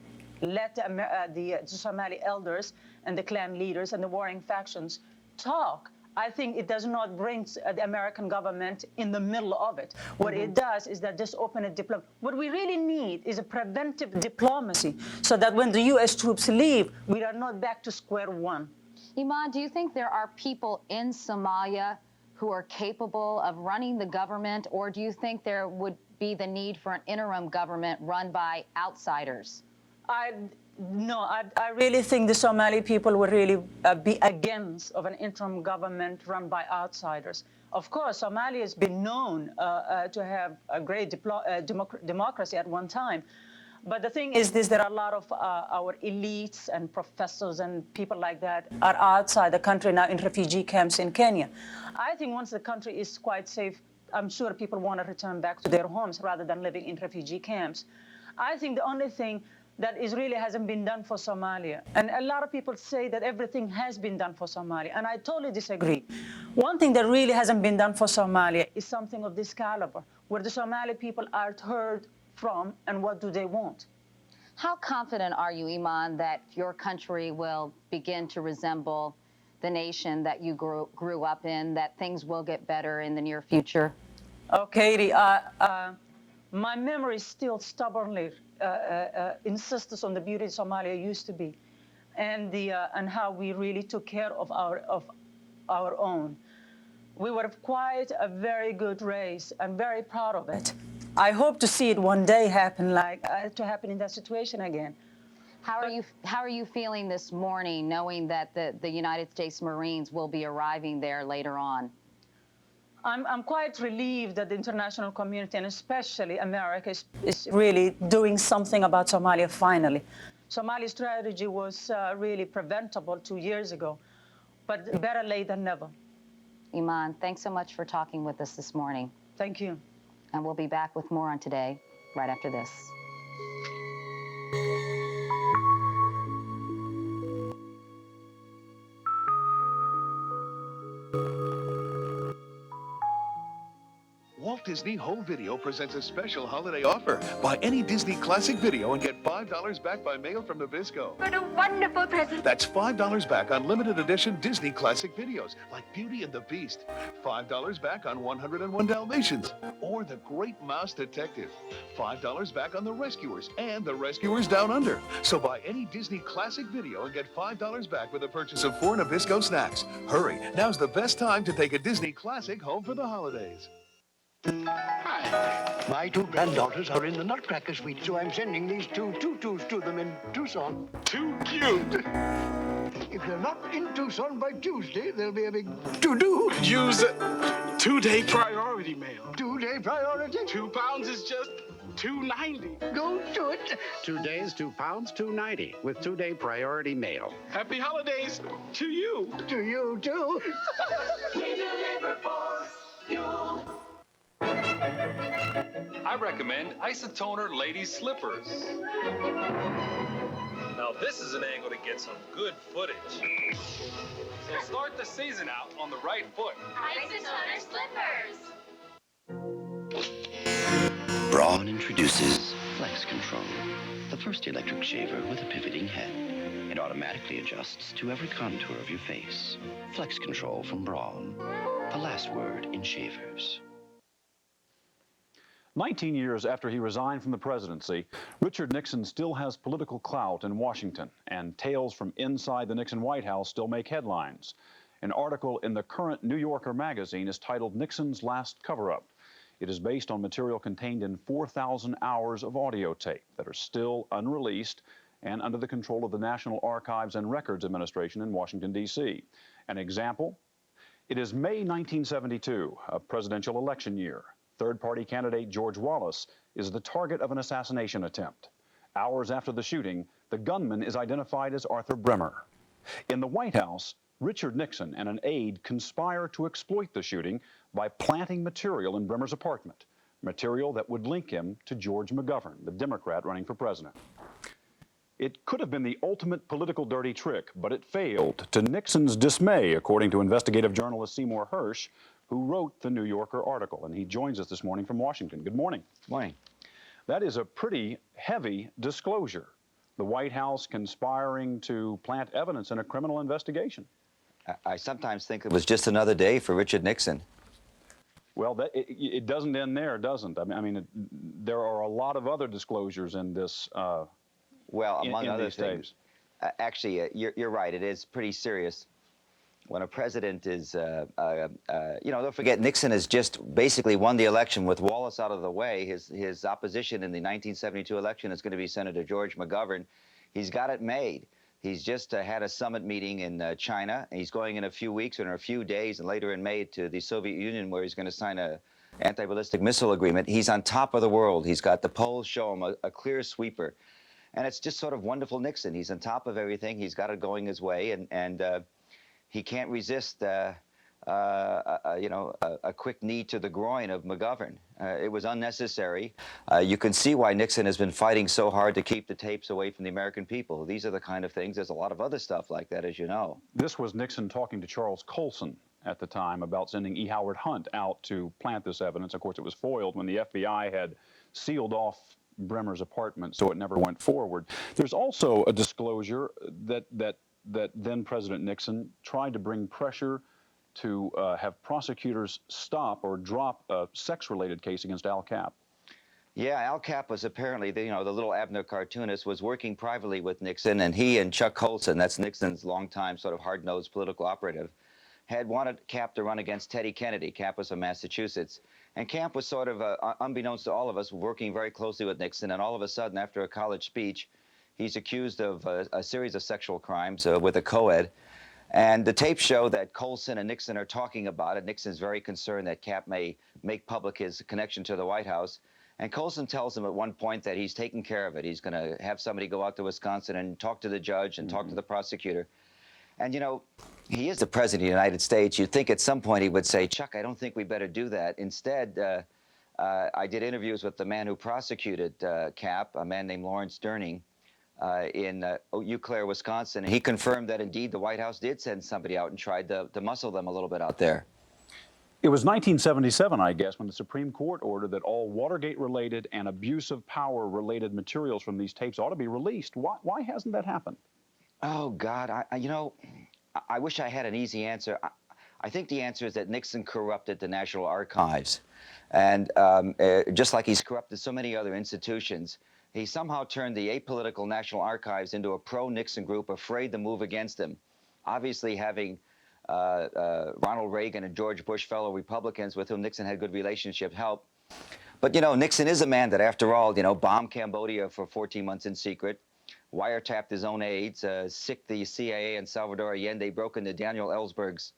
the Somali elders and the clan leaders and the warring factions talk. I think it does not bring the American government in the middle of it. What it does is that just open a diplomacy. What we really need is a preventive diplomacy so that when the U.S. troops leave, we are not back to square one. Iman, do you think there are people in Somalia who are capable of running the government, or do you think there would be the need for an interim government run by outsiders? No, I really think the Somali people would really be against of an interim government run by outsiders. Of course, Somalia has been known to have a great democracy at one time. But the thing is this, there are a lot of our elites and professors and people like that are outside the country now in refugee camps in Kenya. I think once the country is quite safe, I'm sure people want to return back to their homes rather than living in refugee camps. I think the only thing that really hasn't been done for Somalia. And a lot of people say that everything has been done for Somalia, and I totally disagree. One thing that really hasn't been done for Somalia is something of this caliber, where the Somali people are heard from and what do they want. How confident are you, Iman, that your country will begin to resemble the nation that you grew up in, that things will get better in the near future? Oh, Katie, my memory still stubbornly insists on the beauty Somalia used to be, and how we really took care of our own. We were quite a very good race. I'm very proud of it. I hope to see it one day happen, happen in that situation again. How are you feeling this morning, knowing that the United States Marines will be arriving there later on? I'm quite relieved that the international community, and especially America, is really doing something about Somalia finally. Somalia's strategy was really preventable 2 years ago, but better late than never. Iman, thanks so much for talking with us this morning. Thank you. And we'll be back with more on Today right after this. Walt Disney Home Video presents a special holiday offer. Buy any Disney Classic Video and get $5 back by mail from Nabisco. What a wonderful present. That's $5 back on limited edition Disney Classic Videos like Beauty and the Beast. $5 back on 101 Dalmatians or The Great Mouse Detective. $5 back on The Rescuers and The Rescuers Down Under. So buy any Disney Classic Video and get $5 back with a purchase of 4 Nabisco snacks. Hurry, now's the best time to take a Disney Classic home for the holidays. Hi. My two granddaughters are in the Nutcracker suite, so I'm sending these two tutus to them in Tucson. Too cute. If they're not in Tucson by Tuesday, there'll be a big to-do. Use two-day priority mail. 2-day priority? 2 pounds is just $2.90. Go to it. 2 days, £2, $2.90 with 2-day priority mail. Happy holidays to you. To you, too. We deliver for you. I recommend Isotoner Ladies Slippers. Now this is an angle to get some good footage. So start the season out on the right foot. Isotoner slippers. Braun introduces Flex Control, the first electric shaver with a pivoting head. It automatically adjusts to every contour of your face. Flex Control from Braun, the last word in shavers. 19 years after he resigned from the presidency, Richard Nixon still has political clout in Washington, and tales from inside the Nixon White House still make headlines. An article in the current New Yorker magazine is titled Nixon's Last Cover-Up. It is based on material contained in 4,000 hours of audio tape that are still unreleased and under the control of the National Archives and Records Administration in Washington, D.C. An example? It is May 1972, a presidential election year. Third-party candidate George Wallace is the target of an assassination attempt. Hours after the shooting, the gunman is identified as Arthur Bremer. In the White House, Richard Nixon and an aide conspire to exploit the shooting by planting material in Bremer's apartment, material that would link him to George McGovern, the Democrat running for president. It could have been the ultimate political dirty trick, but it failed, to Nixon's dismay, according to investigative journalist Seymour Hersh, who wrote the New Yorker article, and he joins us this morning from Washington. Good morning. Morning. That is a pretty heavy disclosure. The White House conspiring to plant evidence in a criminal investigation. I sometimes think it was just another day for Richard Nixon. Well, it doesn't end there, doesn't it? I mean, there are a lot of other disclosures in this. Well, among other things. Tapes. Actually, you're right. It is pretty serious. When a president is, don't forget, Nixon has just basically won the election with Wallace out of the way. His opposition in the 1972 election is going to be Senator George McGovern. He's got it made. He's just had a summit meeting in China. He's going in a few weeks or in a few days and later in May to the Soviet Union, where he's going to sign an anti-ballistic missile agreement. He's on top of the world. He's got the polls show him a clear sweeper. And it's just sort of wonderful Nixon. He's on top of everything. He's got it going his way, and he can't resist, a quick knee to the groin of McGovern. It was unnecessary. You can see why Nixon has been fighting so hard to keep the tapes away from the American people. These are the kind of things. There's a lot of other stuff like that, as you know. This was Nixon talking to Charles Colson at the time about sending E. Howard Hunt out to plant this evidence. Of course, it was foiled when the FBI had sealed off Bremer's apartment, so it never went forward. There's also a disclosure that then President Nixon tried to bring pressure to have prosecutors stop or drop a sex-related case against Al Capp. Yeah, Al Capp was apparently, the little Abner cartoonist, was working privately with Nixon, and he and Chuck Colson, that's Nixon's longtime sort of hard-nosed political operative, had wanted Capp to run against Teddy Kennedy. Capp was from Massachusetts. And Capp was sort of, unbeknownst to all of us, working very closely with Nixon, and all of a sudden, after a college speech, he's accused of a series of sexual crimes with a co-ed. And the tapes show that Colson and Nixon are talking about it. Nixon's very concerned that Capp may make public his connection to the White House. And Colson tells him at one point that he's taking care of it. He's going to have somebody go out to Wisconsin and talk to the judge and talk to the prosecutor. And, he is the president of the United States. You'd think at some point he would say, Chuck, I don't think we better do that. Instead, I did interviews with the man who prosecuted Capp, a man named Lawrence Durning, in Eau Claire, Wisconsin. He confirmed that, indeed, the White House did send somebody out and tried to muscle them a little bit out there. It was 1977, I guess, when the Supreme Court ordered that all Watergate-related and abuse of power-related materials from these tapes ought to be released. Why hasn't that happened? Oh, God, I wish I had an easy answer. I think the answer is that Nixon corrupted the National Archives. And just like he's corrupted so many other institutions, he somehow turned the apolitical National Archives into a pro-Nixon group afraid to move against him. Obviously, having Ronald Reagan and George Bush, fellow Republicans with whom Nixon had good relationship, helped. But, you know, Nixon is a man that, after all, you know, bombed Cambodia for 14 months in secret, wiretapped his own aides, sicked the CIA and Salvador Allende, broke into Daniel Ellsberg's,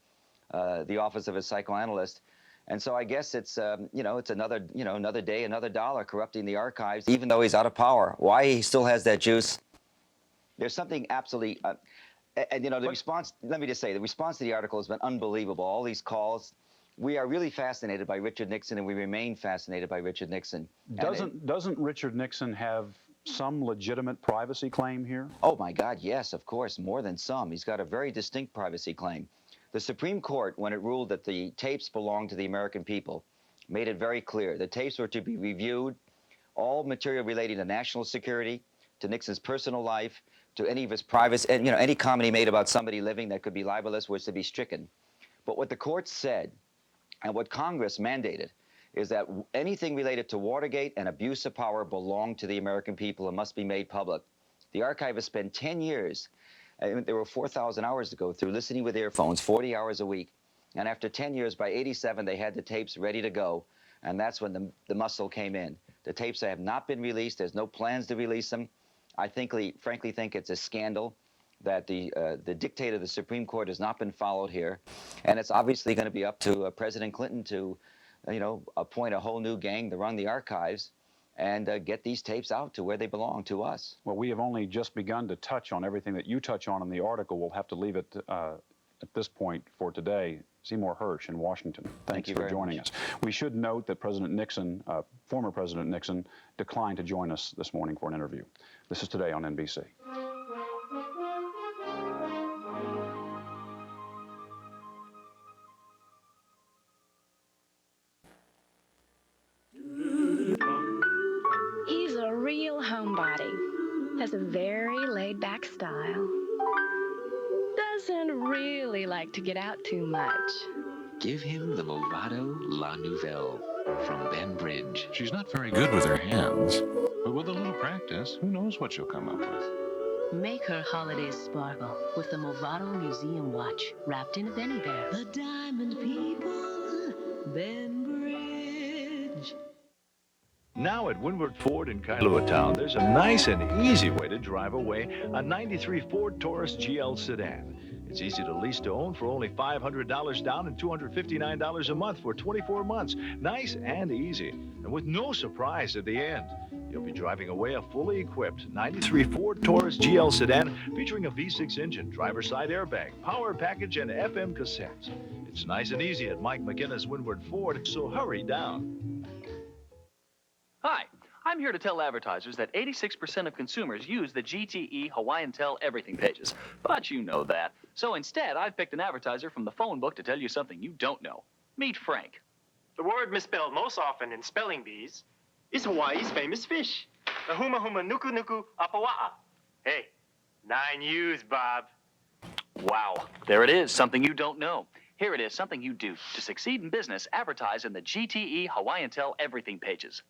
the office of a psychoanalyst. And so I guess it's, you know, it's another day, another dollar corrupting the archives, even though he's out of power. Why he still has that juice? There's something absolutely, and you know, the response, let me just say, the response to the article has been unbelievable. All these calls. We are really fascinated by Richard Nixon, and we remain fascinated by Richard Nixon. Doesn't Richard Nixon have some legitimate privacy claim here? Oh my God, yes, of course, more than some. He's got a very distinct privacy claim. The Supreme Court, when it ruled that the tapes belonged to the American people, made it very clear. The tapes were to be reviewed, all material relating to national security, to Nixon's personal life, to any of his privacy, and you know, any comment he made about somebody living that could be libelous was to be stricken. But what the court said, and what Congress mandated, is that anything related to Watergate and abuse of power belonged to the American people and must be made public. The archive has spent 10 years, and there were 4,000 hours to go through, listening with earphones, 40 hours a week. And after 10 years, by 87, they had the tapes ready to go, and that's when the muscle came in. The tapes have not been released. There's no plans to release them. I frankly think it's a scandal that the dictate of the Supreme Court has not been followed here, and it's obviously going to be up to President Clinton to, you know, appoint a whole new gang to run the archives and get these tapes out to where they belong, to us. Well, we have only just begun to touch on everything that you touch on in the article. We'll have to leave it at this point for today. Seymour Hersh in Washington. Thanks for joining us. We should note that President Nixon, former President Nixon, declined to join us this morning for an interview. This is Today on NBC. He's a real homebody, has a very laid-back style, doesn't really like to get out too much. Give him the Movado La Nouvelle from Ben Bridge. She's not very good with her hands, but with a little practice, who knows what she'll come up with. Make her holidays sparkle with the Movado Museum watch wrapped in a Benny Bear. The Diamond People, Ben Bridge. Now at Windward Ford in Kailua Town, there's a nice and easy way to drive away a 93 Ford Taurus GL sedan. It's easy to lease to own for only $500 down and $259 a month for 24 months. Nice and easy, and with no surprise at the end. You'll be driving away a fully equipped 93 Ford Taurus GL sedan featuring a V6 engine, driver's side airbag, power package, and FM cassettes. It's nice and easy at Mike McGinnis Windward Ford, so hurry down. Hi, I'm here to tell advertisers that 86% of consumers use the GTE Hawaiian Tel Everything pages. But you know that. So instead, I've picked an advertiser from the phone book to tell you something you don't know. Meet Frank. The word misspelled most often in spelling bees is Hawaii's famous fish, the huma huma nuku nuku apawa'a. Hey, 9 U's, Bob. Wow, there it is, something you don't know. Here it is, something you do. To succeed in business, advertise in the GTE Hawaiian Tel Everything pages.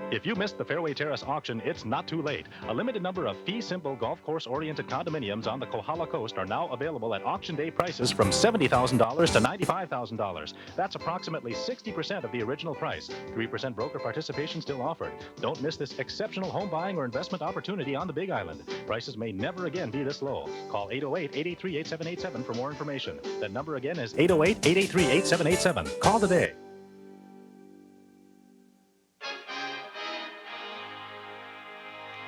If you missed the Fairway Terrace auction, it's not too late. A limited number of fee-simple golf course-oriented condominiums on the Kohala Coast are now available at auction day prices from $70,000 to $95,000. That's approximately 60% of the original price. 3% broker participation still offered. Don't miss this exceptional home buying or investment opportunity on the Big Island. Prices may never again be this low. Call 808-883-8787 for more information. That number again is 808-883-8787. Call today.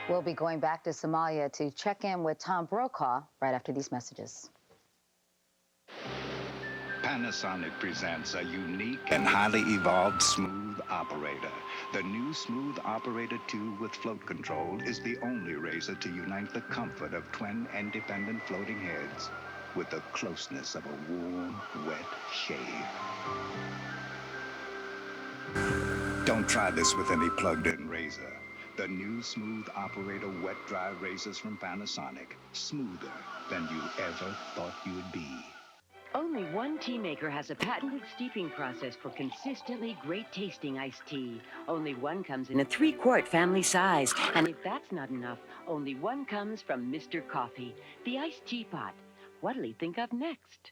We'll be going back to Somalia to check in with Tom Brokaw right after these messages. Panasonic presents a unique and highly evolved smooth operator. The new Smooth Operator 2 with float control is the only razor to unite the comfort of twin independent floating heads with the closeness of a warm, wet shave. Don't try this with any plugged-in razor. The new Smooth Operator Wet Dry razors from Panasonic. Smoother than you ever thought you'd be. Only one tea maker has a patented steeping process for consistently great tasting iced tea. Only one comes in a 3-quart family size. And if that's not enough, only one comes from Mr. Coffee, the iced teapot. What'll he think of next?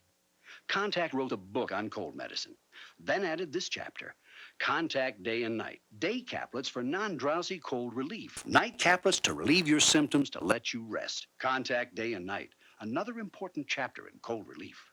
Contact wrote a book on cold medicine, then added this chapter. Contact Day and Night. Day caplets for non-drowsy cold relief. Night caplets to relieve your symptoms to let you rest. Contact Day and Night. Another important chapter in cold relief.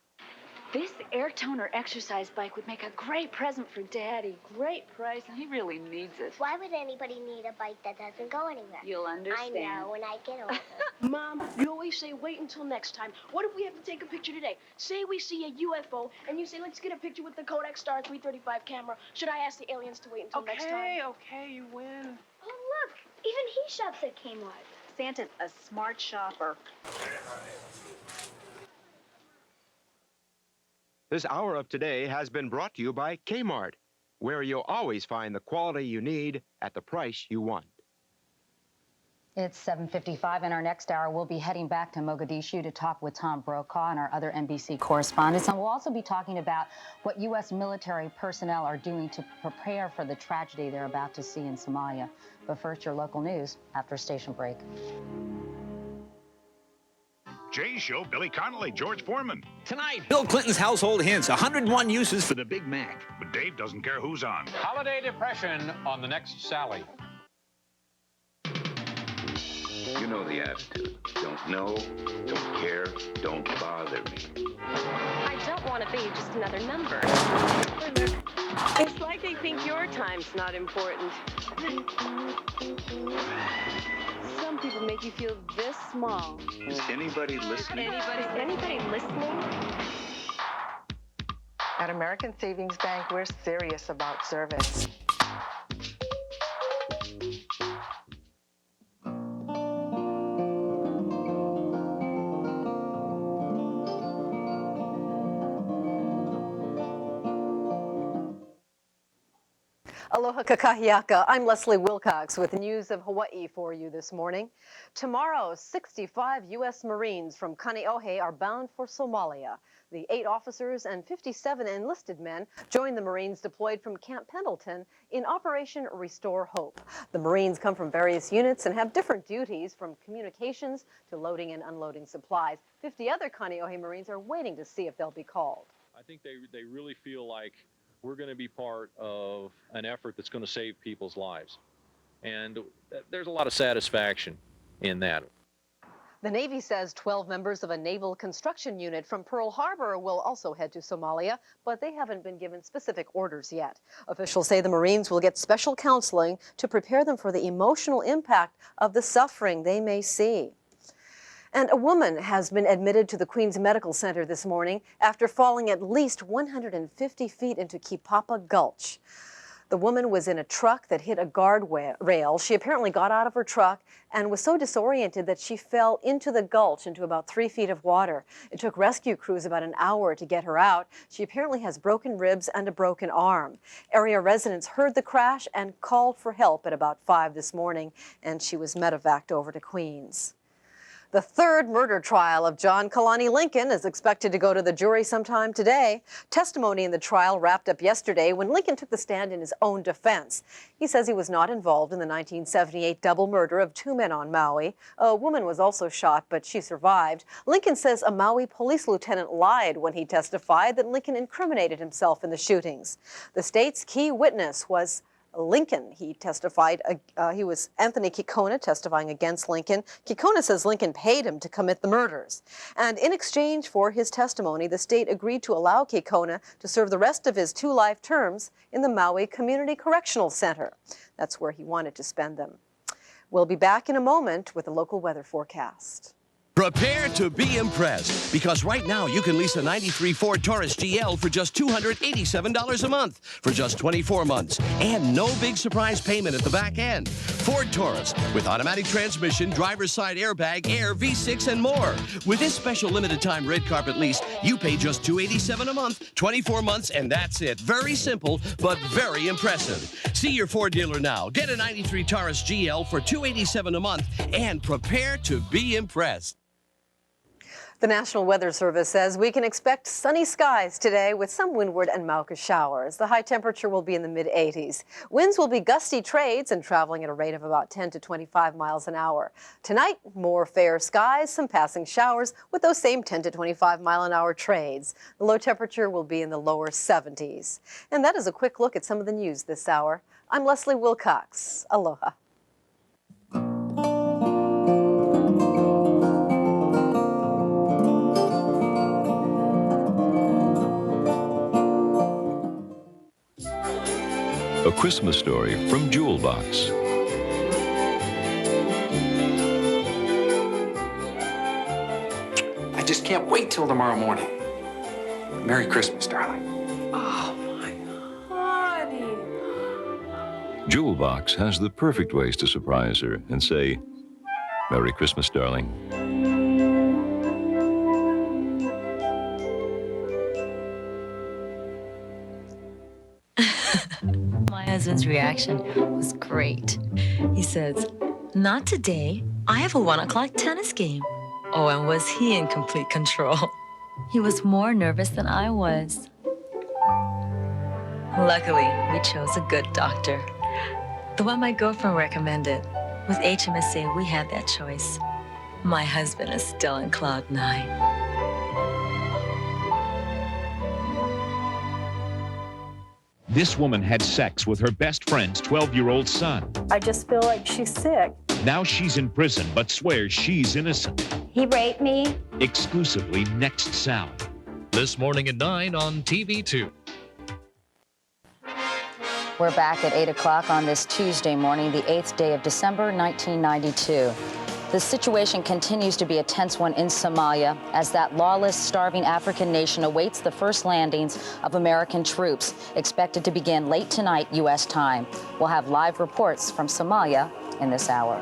This air toner exercise bike would make a great present for Daddy. Great price, and he really needs it. Why would anybody need a bike that doesn't go anywhere? You'll understand. I know when I get older. Mom, you always say wait until next time. What if we have to take a picture today? Say we see a UFO, and you say let's get a picture with the Kodak Star 335 camera. Should I ask the aliens to wait until next time? Okay, you win. Oh, look. Even he shops at Kmart. Santa's a smart shopper. This hour of Today has been brought to you by Kmart, where you'll always find the quality you need at the price you want. It's 7:55. In our next hour, we'll be heading back to Mogadishu to talk with Tom Brokaw and our other NBC correspondents. And we'll also be talking about what U.S. military personnel are doing to prepare for the tragedy they're about to see in Somalia. But first, your local news after a station break. Jay's Show, Billy Connolly, George Foreman. Tonight, Bill Clinton's household hints, 101 uses for the Big Mac. But Dave doesn't care who's on. Holiday depression on the next Sally. You know the attitude. Don't know, don't care, don't bother me. I don't want to be just another number. It's like they think your time's not important. Some people make you feel this small. Is anybody listening? Anybody listening? At American Savings Bank, we're serious about service. Aloha kakahiaka. I'm Leslie Wilcox with news of Hawaii for you this morning. Tomorrow, 65 U.S. Marines from Kaneohe are bound for Somalia. The 8 officers and 57 enlisted men join the Marines deployed from Camp Pendleton in Operation Restore Hope. The Marines come from various units and have different duties, from communications to loading and unloading supplies. 50 other Kaneohe Marines are waiting to see if they'll be called. I think they really feel like we're going to be part of an effort that's going to save people's lives. And there's a lot of satisfaction in that. The Navy says 12 members of a naval construction unit from Pearl Harbor will also head to Somalia, but they haven't been given specific orders yet. Officials say the Marines will get special counseling to prepare them for the emotional impact of the suffering they may see. And a woman has been admitted to the Queens Medical Center this morning after falling at least 150 feet into Kipapa Gulch. The woman was in a truck that hit a guardrail. She apparently got out of her truck and was so disoriented that she fell into the gulch into about 3 feet of water. It took rescue crews about an hour to get her out. She apparently has broken ribs and a broken arm. Area residents heard the crash and called for help at about 5 this morning, and she was medevaced over to Queens. The third murder trial of John Kalani Lincoln is expected to go to the jury sometime today. Testimony in the trial wrapped up yesterday when Lincoln took the stand in his own defense. He says he was not involved in the 1978 double murder of 2 men on Maui. A woman was also shot, but she survived. Lincoln says a Maui police lieutenant lied when he testified that Lincoln incriminated himself in the shootings. The state's key witness was Lincoln. He testified, he was Anthony Kekona testifying against Lincoln. Kekona says Lincoln paid him to commit the murders. And in exchange for his testimony, the state agreed to allow Kekona to serve the rest of his 2 life terms in the Maui Community Correctional Center. That's where he wanted to spend them. We'll be back in a moment with a local weather forecast. Prepare to be impressed, because right now you can lease a 93 Ford Taurus GL for just $287 a month for just 24 months, and no big surprise payment at the back end. Ford Taurus with automatic transmission, driver's side airbag, air, V6, and more. With this special limited time red carpet lease, you pay just $287 a month, 24 months, and that's it. Very simple, but very impressive. See your Ford dealer now. Get a 93 Taurus GL for $287 a month and prepare to be impressed. The National Weather Service says we can expect sunny skies today with some windward and mauka showers. The high temperature will be in the mid-80s. Winds will be gusty trades and traveling at a rate of about 10 to 25 miles an hour. Tonight, more fair skies, some passing showers with those same 10 to 25 mile an hour trades. The low temperature will be in the lower 70s. And that is a quick look at some of the news this hour. I'm Leslie Wilcox. Aloha. A Christmas story from Jewel Box. I just can't wait till tomorrow morning. Merry Christmas, darling. Oh, my honey. Jewel Box has the perfect ways to surprise her and say, Merry Christmas, darling. My husband's reaction was great. He says, "Not today. I have a 1 o'clock tennis game." Oh, and was he in complete control? He was more nervous than I was. Luckily, we chose a good doctor. The one my girlfriend recommended. With HMSA, we had that choice. My husband is still in cloud 9. This woman had sex with her best friend's 12-year-old son. I just feel like she's sick. Now she's in prison, but swears she's innocent. He raped me. Exclusively next Sal. This morning at 9 on TV2. We're back at 8 o'clock on this Tuesday morning, the 8th day of December, 1992. The situation continues to be a tense one in Somalia as that lawless, starving African nation awaits the first landings of American troops, expected to begin late tonight, U.S. time. We'll have live reports from Somalia in this hour.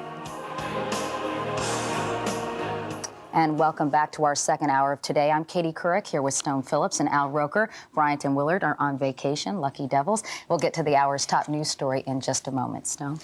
And welcome back to our second hour of today. I'm Katie Couric here with Stone Phillips and Al Roker. Bryant and Willard are on vacation, lucky devils. We'll get to the hour's top news story in just a moment. Stone.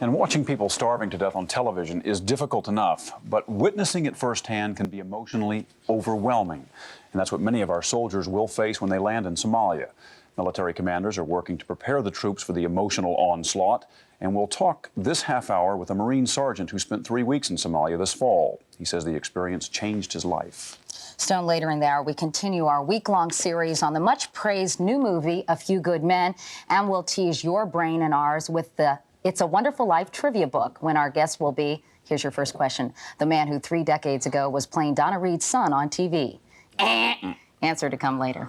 And watching people starving to death on television is difficult enough, but witnessing it firsthand can be emotionally overwhelming. And that's what many of our soldiers will face when they land in Somalia. Military commanders are working to prepare the troops for the emotional onslaught. And we'll talk this half hour with a Marine sergeant who spent 3 weeks in Somalia this fall. He says the experience changed his life. Stone, later in the hour, we continue our week-long series on the much-praised new movie, A Few Good Men, and we'll tease your brain and ours with the It's a Wonderful Life trivia book, when our guest will be, here's your first question, the man who 3 decades ago was playing Donna Reed's son on TV. Answer to come later.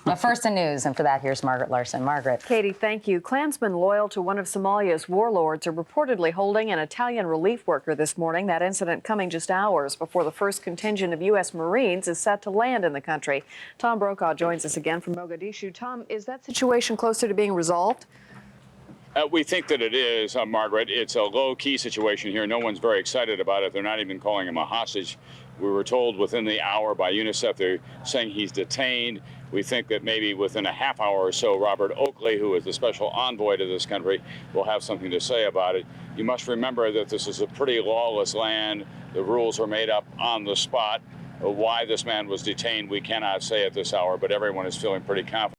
But first, the news, and for that, here's Margaret Larson. Margaret. Katie, thank you. Klansmen loyal to one of Somalia's warlords are reportedly holding an Italian relief worker this morning. That incident coming just hours before the first contingent of U.S. Marines is set to land in the country. Tom Brokaw joins us again from Mogadishu. Tom, is that situation closer to being resolved? We think that it is, Margaret. It's a low-key situation here. No one's very excited about it. They're not even calling him a hostage. We were told within the hour by UNICEF they're saying he's detained. We think that maybe within a half hour or so, Robert Oakley, who is the special envoy to this country, will have something to say about it. You must remember that this is a pretty lawless land. The rules are made up on the spot. Why this man was detained, we cannot say at this hour, but everyone is feeling pretty confident.